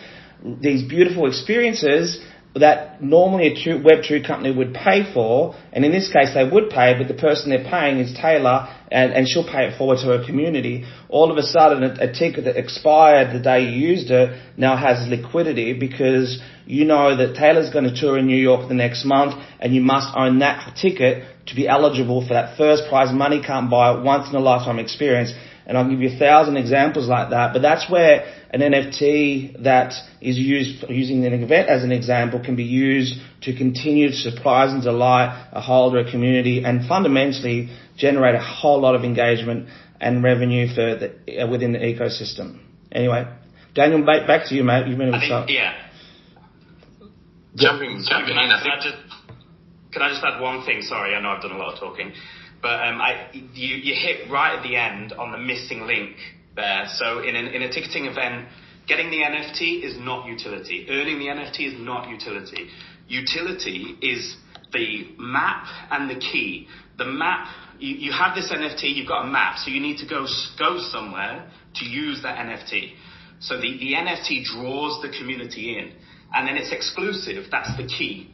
these beautiful experiences that normally a Web2 company would pay for, and in this case they would pay, but the person they're paying is Taylor, and she'll pay it forward to her community. All of a sudden, a ticket that expired the day you used it now has liquidity because you know that Taylor's going to tour in New York the next month, and you must own that ticket to be eligible for that first prize. Money can't buy a once-in-a-lifetime experience. And I'll give you 1,000 examples like that. But that's where an NFT that is using an event as an example can be used to continue to surprise and delight a holder, a community, and fundamentally generate a whole lot of engagement and revenue within the ecosystem. Anyway, Daniel, back to you, mate. You've been a bit sharp. Yeah. Jumping in, Can I just add one thing? Sorry, I know I've done a lot of talking. But you hit right at the end on the missing link there. So in a ticketing event, getting the NFT is not utility. Earning the NFT is not utility. Utility is the map and the key. The map, you have this NFT, you've got a map, so you need to go somewhere to use that NFT. So the NFT draws the community in, and then it's exclusive. That's the key.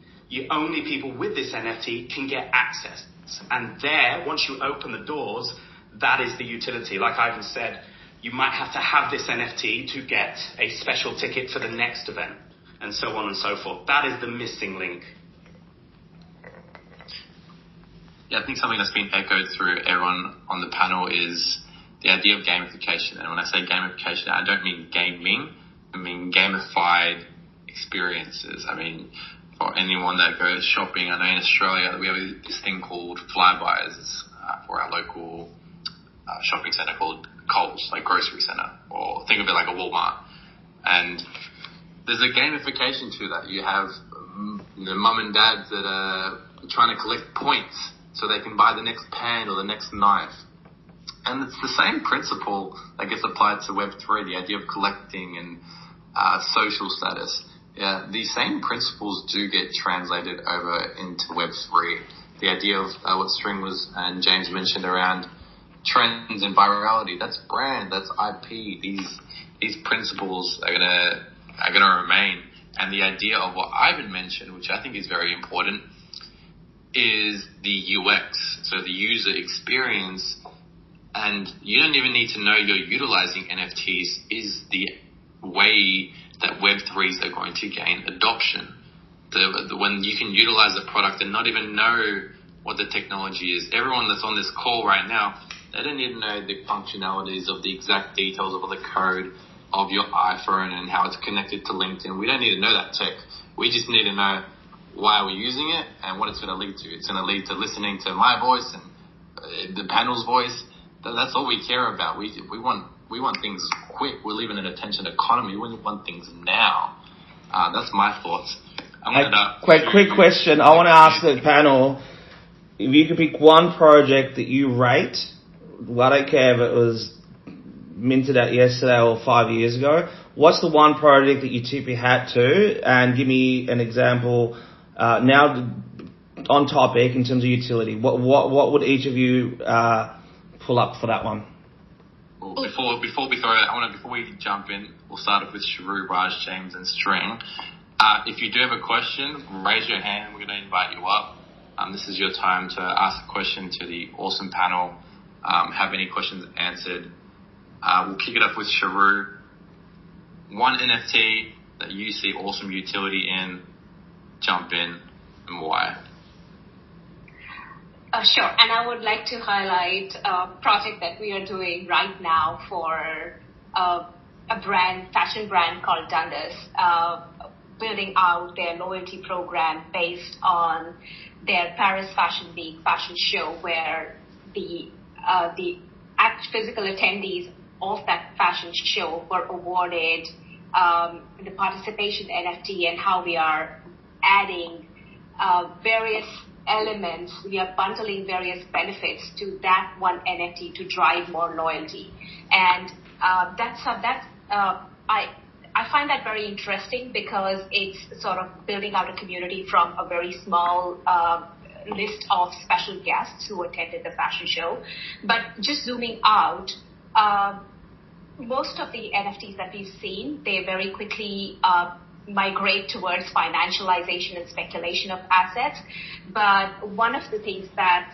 Only people with this NFT can get access. And there, once you open the doors, that is the utility. Like Ivan said, you might have to have this NFT to get a special ticket for the next event, and so on and so forth. That is the missing link. Yeah, I think something that's been echoed through everyone on the panel is the idea of gamification. And when I say gamification, I don't mean gaming. I mean gamified experiences. I mean, for anyone that goes shopping, I know in Australia we have this thing called Flybys for our local shopping centre called Coles, like grocery centre, or think of it like a Walmart. And there's a gamification to that. You have mum and dads that are trying to collect points so they can buy the next pen or the next knife. And it's the same principle that gets applied to Web3, the idea of collecting and social status. Yeah, these same principles do get translated over into Web3. The idea of what String was and James mentioned around trends and virality, that's brand, that's IP. These principles are gonna remain. And the idea of what Ivan mentioned, which I think is very important, is the UX, so the user experience. And you don't even need to know you're utilizing NFTs is the way that Web3s are going to gain adoption. When you can utilize a product and not even know what the technology is. Everyone that's on this call right now, they don't even know the functionalities of the exact details of the code of your iPhone and how it's connected to LinkedIn. We don't need to know that tech. We just need to know why we're using it and what it's going to lead to. It's going to lead to listening to my voice and the panel's voice. That's all we care about. We want things quick. We're living in an attention economy. We want things now. That's my thoughts. Quick question. I want to ask the panel, if you could pick one project that you rate, I don't care if it was minted out yesterday or 5 years ago, what's the one project that you tip your hat to? And give me an example now on topic in terms of utility. What would each of you pull up for that one? Well, before we jump in, we'll start off with Charu, Raj, James, and String. If you do have a question, raise your hand. We're going to invite you up. This is your time to ask a question to the awesome panel. Have any questions answered. We'll kick it off with Charu. One NFT that you see awesome utility in, jump in, and why? Sure, and I would like to highlight a project that we are doing right now for a fashion brand called Dundas, building out their loyalty program based on their Paris Fashion Week fashion show, where the physical attendees of that fashion show were awarded the participation NFT, and how we are adding various elements, we are bundling various benefits to that one NFT to drive more loyalty. And I find that very interesting, because it's sort of building out a community from a very small list of special guests who attended the fashion show. But just zooming out, most of the NFTs that we've seen, they very quickly migrate towards financialization and speculation of assets. But one of the things that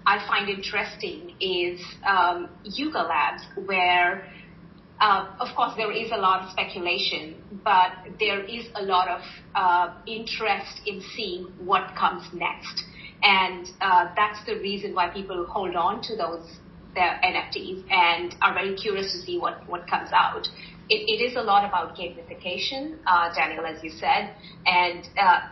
I find interesting is Yuga Labs, where of course there is a lot of speculation, but there is a lot of interest in seeing what comes next. And that's the reason why people hold on to their NFTs and are very curious to see what comes out. It is a lot about gamification, Daniel, as you said, and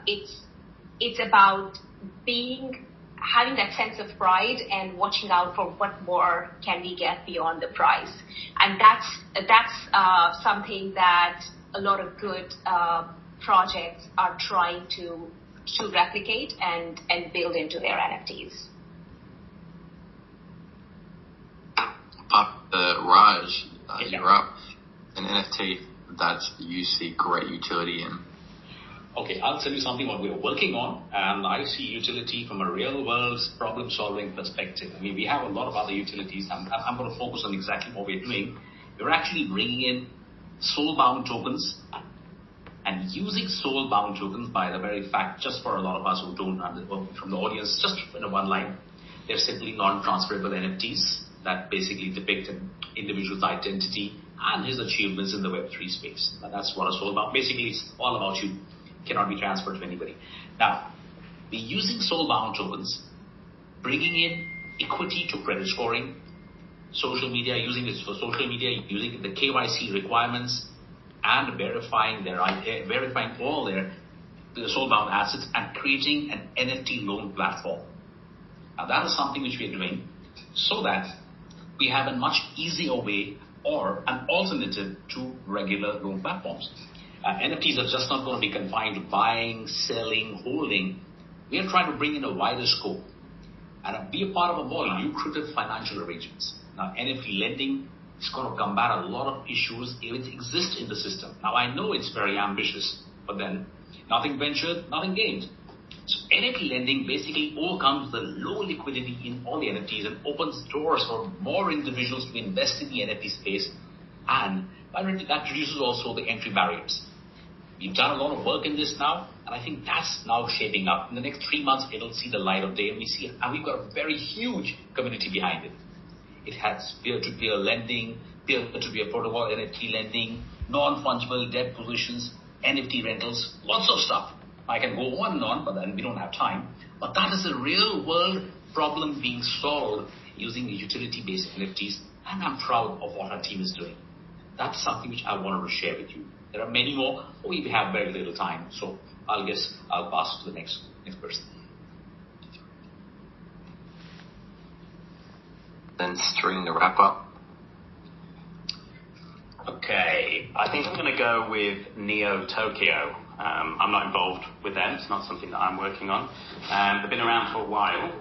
it's about having that sense of pride and watching out for what more can we get beyond the prize. And that's something that a lot of good projects are trying to replicate and build into their NFTs. Raj, you're up. An NFT that you see great utility in. Okay, I'll tell you something what we're working on, and I see utility from a real-world problem-solving perspective. I mean, we have a lot of other utilities. I'm going to focus on exactly what we're doing. We're actually bringing in soul-bound tokens, and using soul-bound tokens by the very fact, just for a lot of us who don't understand from the audience, just in one line, they're simply non-transferable NFTs that basically depict an individual's identity and his achievements in the Web3 space. That's what a soul-bound, basically it's all about you. Cannot be transferred to anybody. Now, we're using soul-bound tokens, bringing in equity to credit scoring, social media, using this for social media, using the KYC requirements, and verifying all their soul-bound assets, and creating an NFT loan platform. Now, that is something which we are doing so that we have a much easier way or an alternative to regular loan platforms. NFTs are just not going to be confined to buying, selling, holding. We are trying to bring in a wider scope and be a part of a more lucrative financial arrangements. Now, NFT lending is going to combat a lot of issues which exist in the system. Now, I know it's very ambitious, but then nothing ventured, nothing gained. So NFT lending basically overcomes the low liquidity in all the NFTs and opens doors for more individuals to invest in the NFT space, and that reduces also the entry barriers. We've done a lot of work in this now, and I think that's now shaping up. In the next 3 months, it'll see the light of day, and we've got a very huge community behind it. It has peer-to-peer lending, peer-to-peer protocol NFT lending, non-fungible debt positions, NFT rentals, lots of stuff. I can go on and on, but then we don't have time. But that is a real-world problem being solved using utility-based NFTs, and I'm proud of what our team is doing. That's something which I wanted to share with you. There are many more, but we have very little time, so I'll pass to the next person. Then String the wrap up. Okay, I think I'm going to go with Neo Tokyo. I'm not involved with them. It's not something that I'm working on. They've been around for a while.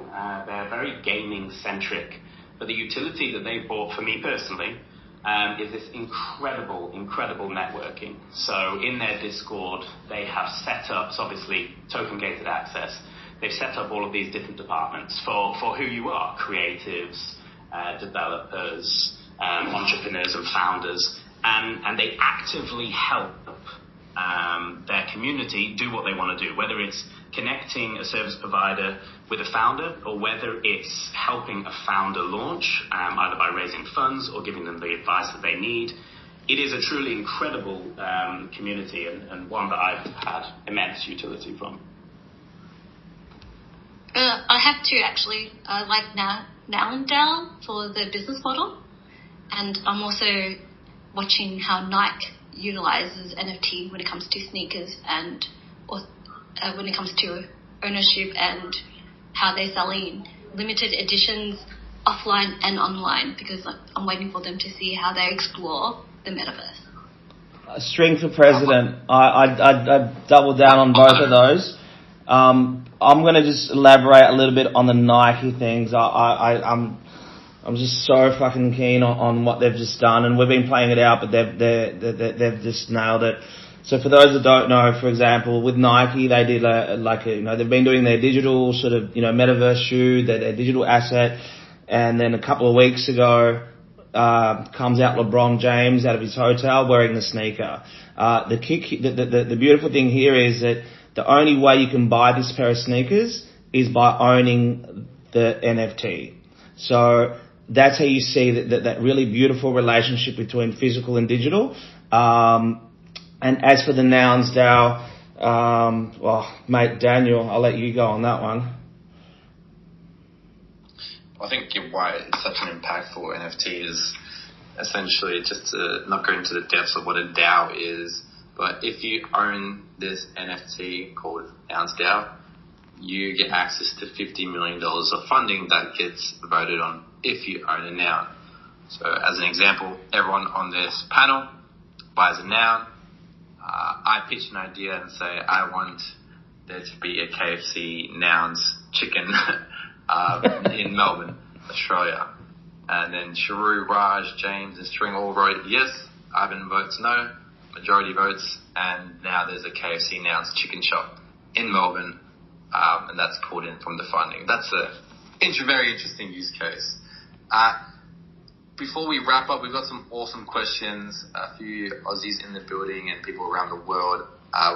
They're very gaming-centric. But the utility that they've brought for me personally is this incredible networking. So in their Discord, they have set up, so obviously token-gated access. They've set up all of these different departments for who you are, creatives, developers, entrepreneurs and founders. And they actively help their community do what they want to do, whether it's connecting a service provider with a founder or whether it's helping a founder launch, either by raising funds or giving them the advice that they need. It is a truly incredible community and one that I've had immense utility from. I have two actually. I like Nagendran for the business model, and I'm also watching how Nike utilizes NFT when it comes to sneakers and when it comes to ownership and how they're selling limited editions offline and online, because I'm waiting for them to see how they explore the metaverse. String for president. I double down on both of those. I'm going to just elaborate a little bit on the Nike things. I'm just so fucking keen on what they've just done, and we've been playing it out, but they've just nailed it. So for those that don't know, for example, with Nike, they did they've been doing their digital sort of, metaverse shoe, their digital asset, and then a couple of weeks ago, comes out LeBron James out of his hotel wearing the sneaker. The beautiful thing here is that the only way you can buy this pair of sneakers is by owning the NFT. So that's how you see that really beautiful relationship between physical and digital. And as for the nouns, Dow, mate, Daniel, I'll let you go on that one. I think why it's such an impactful NFT is essentially just to not go into the depths of what a DAO is, but if you own this NFT called Nouns DAO, you get access to $50 million of funding that gets voted on if you own a noun. So as an example, everyone on this panel buys a noun. I pitch an idea and say, I want there to be a KFC Nouns chicken in Melbourne, Australia. And then Charu, Raj, James and String all vote yes. Ivan votes no. Majority votes. And now there's a KFC Nouns chicken shop in Melbourne. And that's pulled in from the funding. That's a very interesting use case. Before we wrap up, we've got some awesome questions. A few Aussies in the building and people around the world.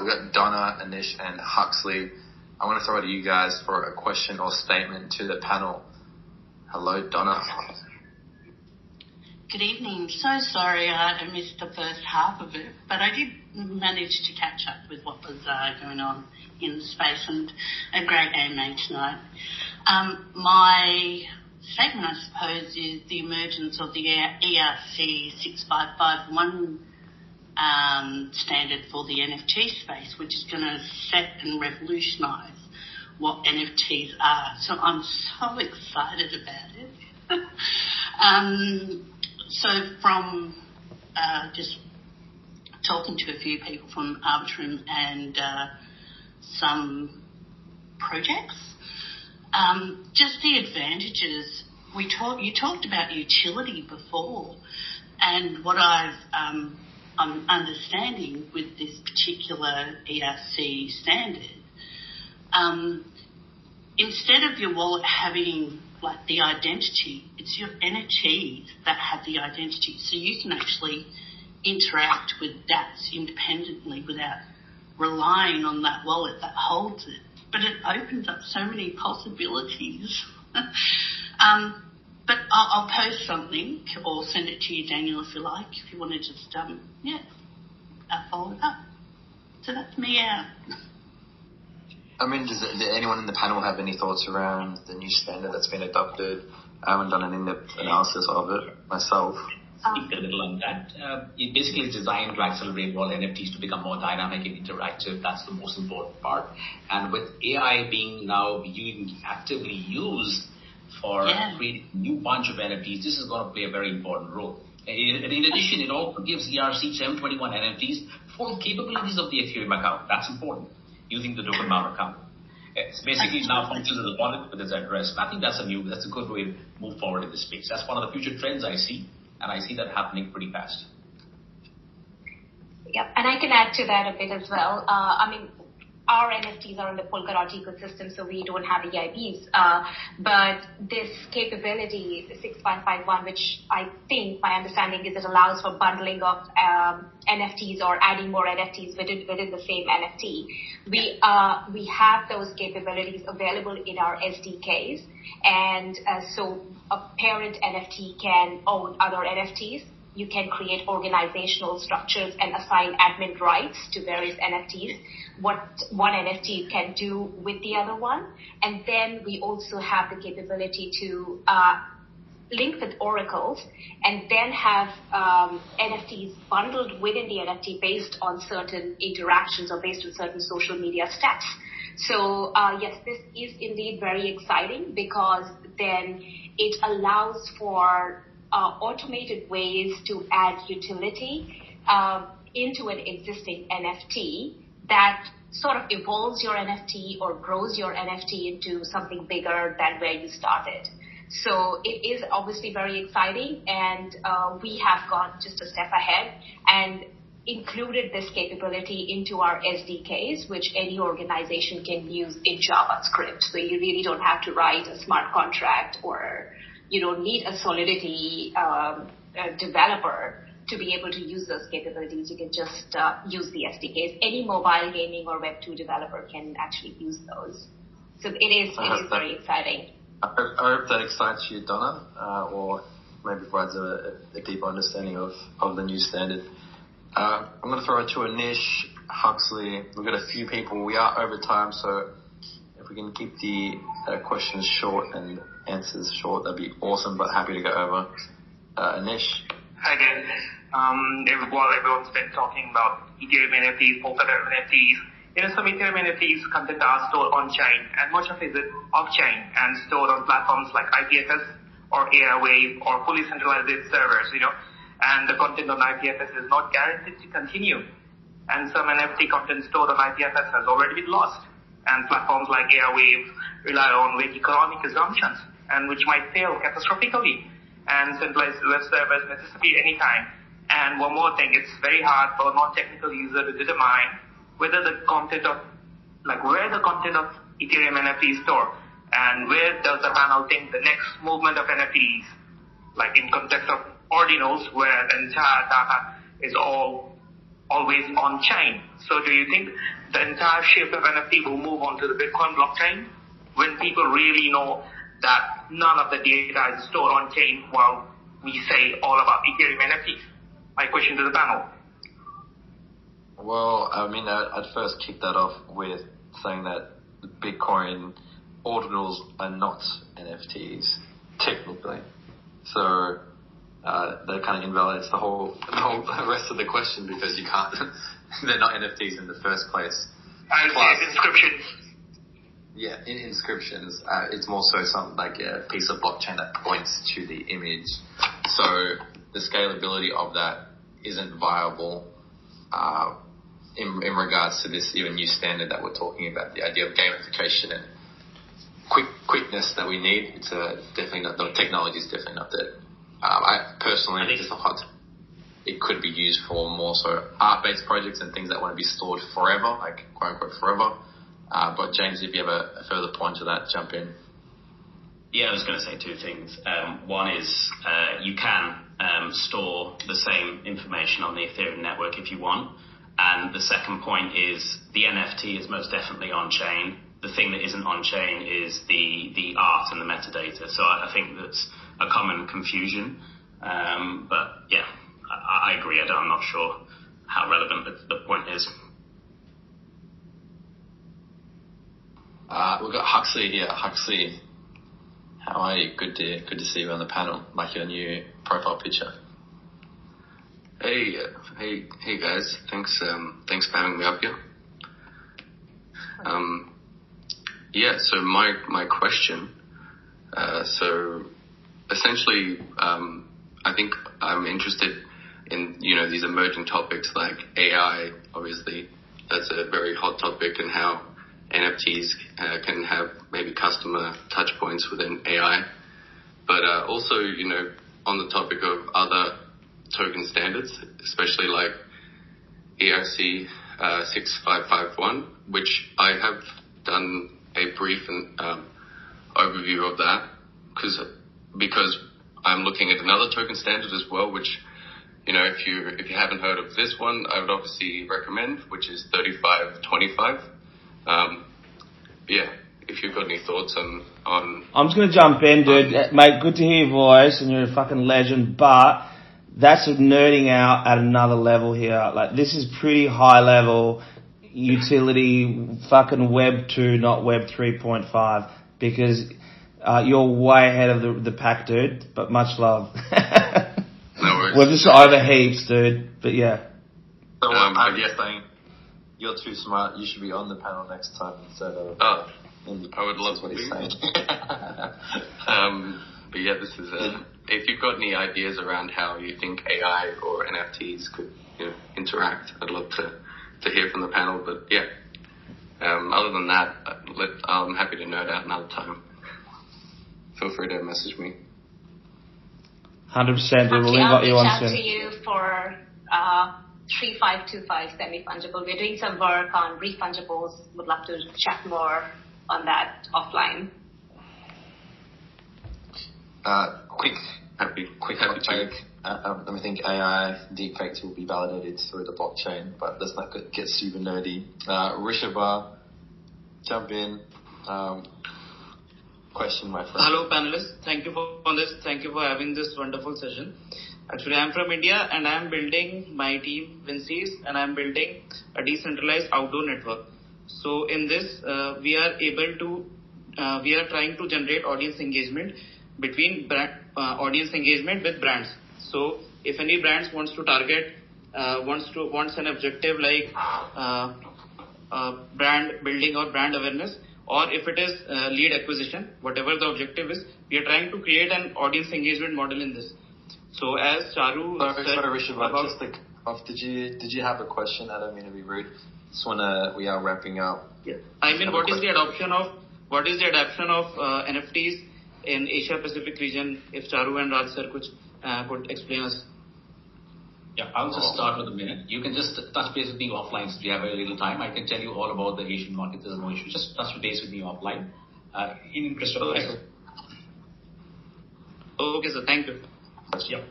We've got Donna, Anish and Huxley. I want to throw it to you guys for a question or statement to the panel. Hello, Donna. Good evening. So sorry I missed the first half of it, but I did manage to catch up with what was going on in the space, and a great game tonight. My statement, I suppose, is the emergence of the ERC 6551 standard for the NFT space, which is going to set and revolutionise what NFTs are. So I'm so excited about it. So from just talking to a few people from Arbitrum and some projects, just the advantages. You talked about utility before, and what I'm understanding with this particular ERC standard, instead of your wallet having like the identity, it's your NFTs that have the identity. So you can actually interact with DApps independently without relying on that wallet that holds it. But it opens up so many possibilities. But I'll post something or send it to you, Daniel, if you like, if you want to just, follow it up. So that's me out. I mean, does anyone in the panel have any thoughts around the new standard that's been adopted? I haven't done an in-depth analysis of it myself. Speak a little on that. It basically is designed to accelerate all NFTs to become more dynamic and interactive. That's the most important part. And with AI being now actively used for creating a new bunch of NFTs, this is going to play a very important role. In addition, it also gives ERC 721 NFTs full capabilities of the Ethereum account. That's important, using the token mount account. It's basically now functions as a wallet with its address. I think that's a good way to move forward in this space. That's one of the future trends I see, and I see that happening pretty fast. Yep, and I can add to that a bit as well. Our NFTs are in the Polkadot ecosystem, so we don't have EIBs. But this capability, the 6551, which I think my understanding is it allows for bundling of NFTs or adding more NFTs within the same NFT. We have those capabilities available in our SDKs, and so a parent NFT can own other NFTs. You can create organizational structures and assign admin rights to various NFTs, what one NFT can do with the other one. And then we also have the capability to link with oracles and then have NFTs bundled within the NFT based on certain interactions or based on certain social media stats. So yes, this is indeed very exciting because then it allows for automated ways to add utility into an existing NFT that sort of evolves your NFT or grows your NFT into something bigger than where you started. So it is obviously very exciting, and we have gone just a step ahead and included this capability into our SDKs, which any organization can use in JavaScript. So you really don't have to write a smart contract, or you don't need a Solidity developer to be able to use those capabilities. You can just use the SDKs. Any mobile gaming or Web2 developer can actually use those. So it is very exciting. I hope that excites you, Donna, or maybe provides a deeper understanding of the new standard. I'm going to throw it to Anish, Huxley. We've got a few people. We are over time, so if we can keep the questions short and answers short, that'd be awesome, but happy to go over. Anish? Hi guys. While everyone's been talking about Ethereum NFTs, Polkadot NFTs, some Ethereum NFTs content are stored on-chain, and much of it is off-chain and stored on platforms like IPFS or Airwave or fully centralized servers, and the content on IPFS is not guaranteed to continue. And some NFT content stored on IPFS has already been lost. And platforms like Airwave rely on very economic assumptions, and which might fail catastrophically. And centralized web servers may disappear anytime. And one more thing, it's very hard for a non-technical user to determine whether the content of, where the content of Ethereum NFT is stored, and where does the panel think the next movement of NFTs, like in context of ordinals, where the entire data is always on-chain. So do you think the entire shift of NFT will move onto the Bitcoin blockchain when people really know that none of the data is stored on-chain while we say all about Ethereum NFTs? My question to the panel. Well, I'd first kick that off with saying that the Bitcoin ordinals are not NFTs, technically. So that kind of invalidates the whole rest of the question, because you can't, they're not NFTs in the first place. Plus, inscriptions. Yeah, in inscriptions, it's more so something like a piece of blockchain that points to the image. So the scalability of that isn't viable in regards to this even new standard that we're talking about, the idea of gamification and quickness that we need. It's definitely not, the technology is definitely not there. I personally think it's a hot. It could be used for more so art-based projects and things that want to be stored forever, like quote unquote forever. But James, if you have a further point to that, jump in. Yeah, I was going to say two things. One is you can store the same information on the Ethereum network if you want. And the second point is the NFT is most definitely on-chain. The thing that isn't on-chain is the art and the metadata. So I think that's a common confusion. But yeah, I agree. I'm not sure how relevant the point is. We've got Huxley here. Huxley, how are you? Good to see you on the panel. Like your new profile picture. Hey guys. Thanks for having me up here. So my question. So essentially, I think I'm interested in these emerging topics like AI. Obviously, that's a very hot topic, and how NFTs can have maybe customer touch points within AI. But also, on the topic of other token standards, especially like ERC 6551, which I have done a brief overview of that because I'm looking at another token standard as well, which if you haven't heard of this one, I would obviously recommend, which is 3525. If you've got any thoughts on I'm just going to jump in, dude. Mate, good to hear your voice, and you're a fucking legend, but that's nerding out at another level here. Like, this is pretty high level utility, fucking Web 2, not Web 3.5, because you're way ahead of the pack, dude, but much love. No worries. We're just over heaps, dude, but yeah. So I'm just saying, you're too smart. You should be on the panel next time instead of. I would love what to he's be. saying. But yeah, this is. If you've got any ideas around how you think AI or NFTs could interact, I'd love to hear from the panel. But yeah, other than that, I'm happy to nerd out another time. Feel free to message me. 100%. We'll invite you on I'll reach out soon. to you for 3525 semi-fungible. We're doing some work on refungibles. Would love to chat more on that offline. Quick take. I think AI deepfakes will be validated through the blockchain, but let's not get super nerdy. Rishabha, jump in. Question, my friend. Hello, panelists. Thank you for this. Thank you for having this wonderful session. Actually, I'm from India, and I'm building my team, Vinces, and I'm building a decentralized outdoor network. So in this, we are trying to generate audience engagement between audience engagement with brands. So if any brands wants to target, wants an objective like brand building or brand awareness, or if it is lead acquisition, whatever the objective is, we are trying to create an audience engagement model in this. So as Charu said, Rishabha, did you have a question? I don't mean to be rude. We are wrapping up. Yeah. I mean, what is the adoption of NFTs in Asia Pacific region? If Charu and Raj sir could explain us. Yeah, I'll just start with a minute. You can just touch base with me offline if you have very little time. I can tell you all about the Asian market. There's no issue. Just touch base with me offline. In interest of time. Okay, sir. Thank you. Yep.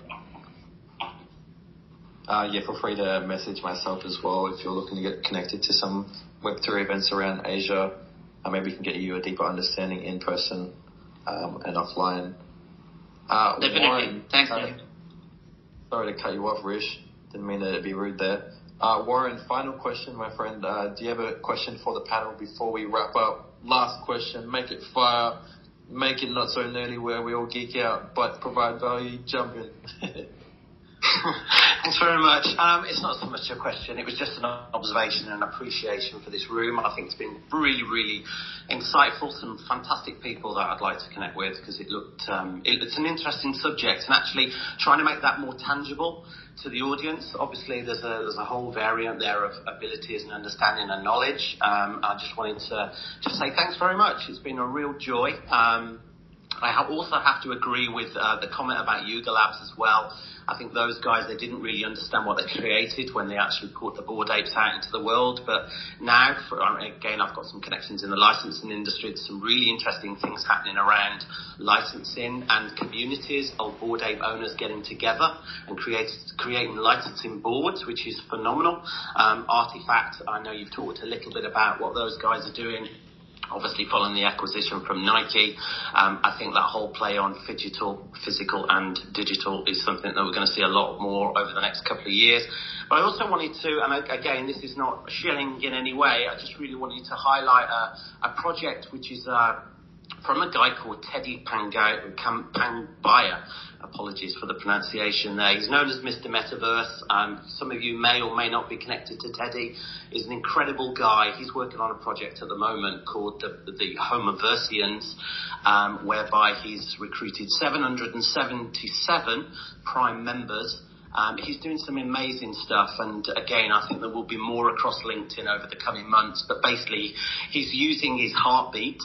Feel free to message myself as well if you're looking to get connected to some Web3 events around Asia. Maybe we can get you a deeper understanding in person and offline. Definitely. Warren, Thanks, man. Sorry to cut you off, Rish. Didn't mean to be rude there. Warren, final question, my friend. Do you have a question for the panel before we wrap up? Last question. Make it fire. Make it not so nerdy where we all geek out, but provide value. Jump in. Thanks very much. It's not so much a question. It was just an observation and appreciation for this room. I think it's been really, really insightful. Some fantastic people that I'd like to connect with because it's an interesting subject and actually trying to make that more tangible to the audience. Obviously, there's a whole variant there of abilities and understanding and knowledge. I just wanted to just say thanks very much. It's been a real joy. I also have to agree with the comment about Yuga Labs as well. I think those guys, they didn't really understand what they created when they actually put the Bored Apes out into the world. But now, again, I've got some connections in the licensing industry. There's some really interesting things happening around licensing and communities of Bored Ape owners getting together and creating licensing boards, which is phenomenal. Artifact, I know you've talked a little bit about what those guys are doing. Obviously, following the acquisition from Nike, I think that whole play on physical and digital is something that we're going to see a lot more over the next couple of years. But I also wanted to, and again, this is not shilling in any way, I just really wanted to highlight a project which is from a guy called Teddy Pangbaya. Apologies for the pronunciation there. He's known as Mr. Metaverse. Some of you may or may not be connected to Teddy. He's an incredible guy. He's working on a project at the moment called the Homoversians, whereby he's recruited 777 Prime members. He's doing some amazing stuff, and again, I think there will be more across LinkedIn over the coming months. But basically, he's using his heartbeat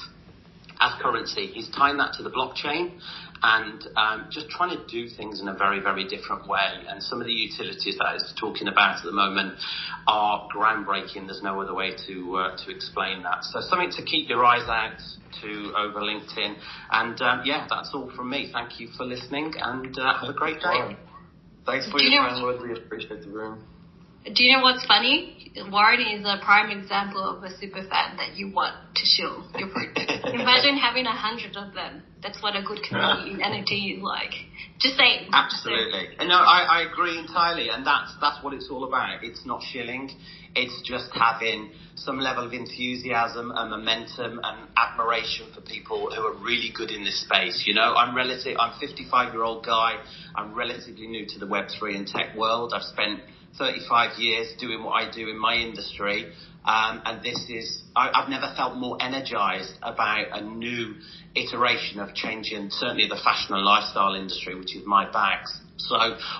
as currency. He's tying that to the blockchain and just trying to do things in a very, very different way. And some of the utilities that he's talking about at the moment are groundbreaking. There's no other way to explain that. So something to keep your eyes out to over LinkedIn. And that's all from me. Thank you for listening, and have a great day. Thanks for your kind words. We appreciate the room. Do you know what's funny? Warren is a prime example of a super fan that you want to show your fruit. Imagine having 100 of them. That's what a good community in NFT is like. Just saying. Absolutely. No, I agree entirely, and that's what it's all about. It's not shilling. It's just having some level of enthusiasm and momentum and admiration for people who are really good in this space. You know, I'm a 55-year-old guy. I'm relatively new to the Web3 and tech world. I've spent 35 years doing what I do in my industry. And I've never felt more energized about a new iteration of changing, certainly the fashion and lifestyle industry, which is my bag. So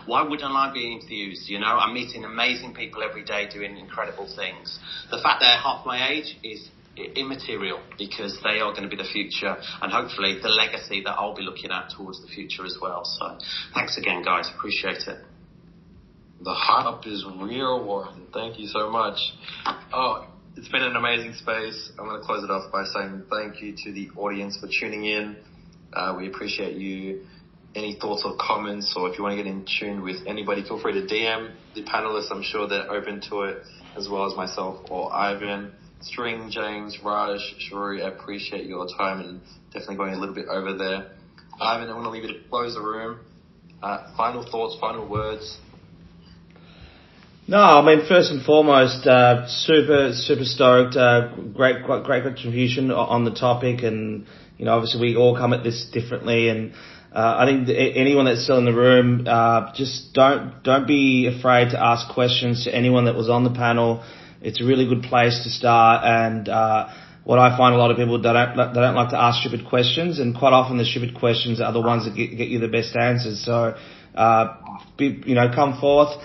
why wouldn't I be enthused? You know, I'm meeting amazing people every day doing incredible things. The fact they're half my age is immaterial because they are going to be the future and hopefully the legacy that I'll be looking at towards the future as well. So thanks again, guys. Appreciate it. The hype is real, Warren. Thank you so much. Oh, it's been an amazing space. I'm going to close it off by saying thank you to the audience for tuning in. We appreciate you. Any thoughts or comments, or if you want to get in tune with anybody, feel free to DM the panelists. I'm sure they're open to it, as well as myself or Ivan. String, James, Raj, Charu, I appreciate your time and definitely going a little bit over there. Ivan, I want to leave you to close the room. Final thoughts, final words. No, I mean, first and foremost, super stoked. Great contribution on the topic, and you know, obviously we all come at this differently, and I think anyone that's still in the room, just don't be afraid to ask questions to anyone that was on the panel. It's a really good place to start, and what I find a lot of people they don't like to ask stupid questions, and quite often the stupid questions are the ones that get you the best answers. So, come forth.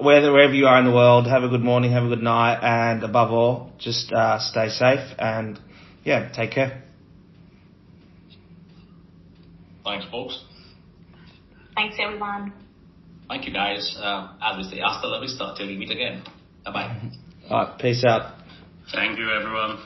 Wherever you are in the world, have a good morning, have a good night, and above all, just stay safe and take care. Thanks, folks. Thanks, everyone. Thank you, guys. As we say, hasta la vista till we meet again. Bye-bye. All right, peace out. Thank you, everyone.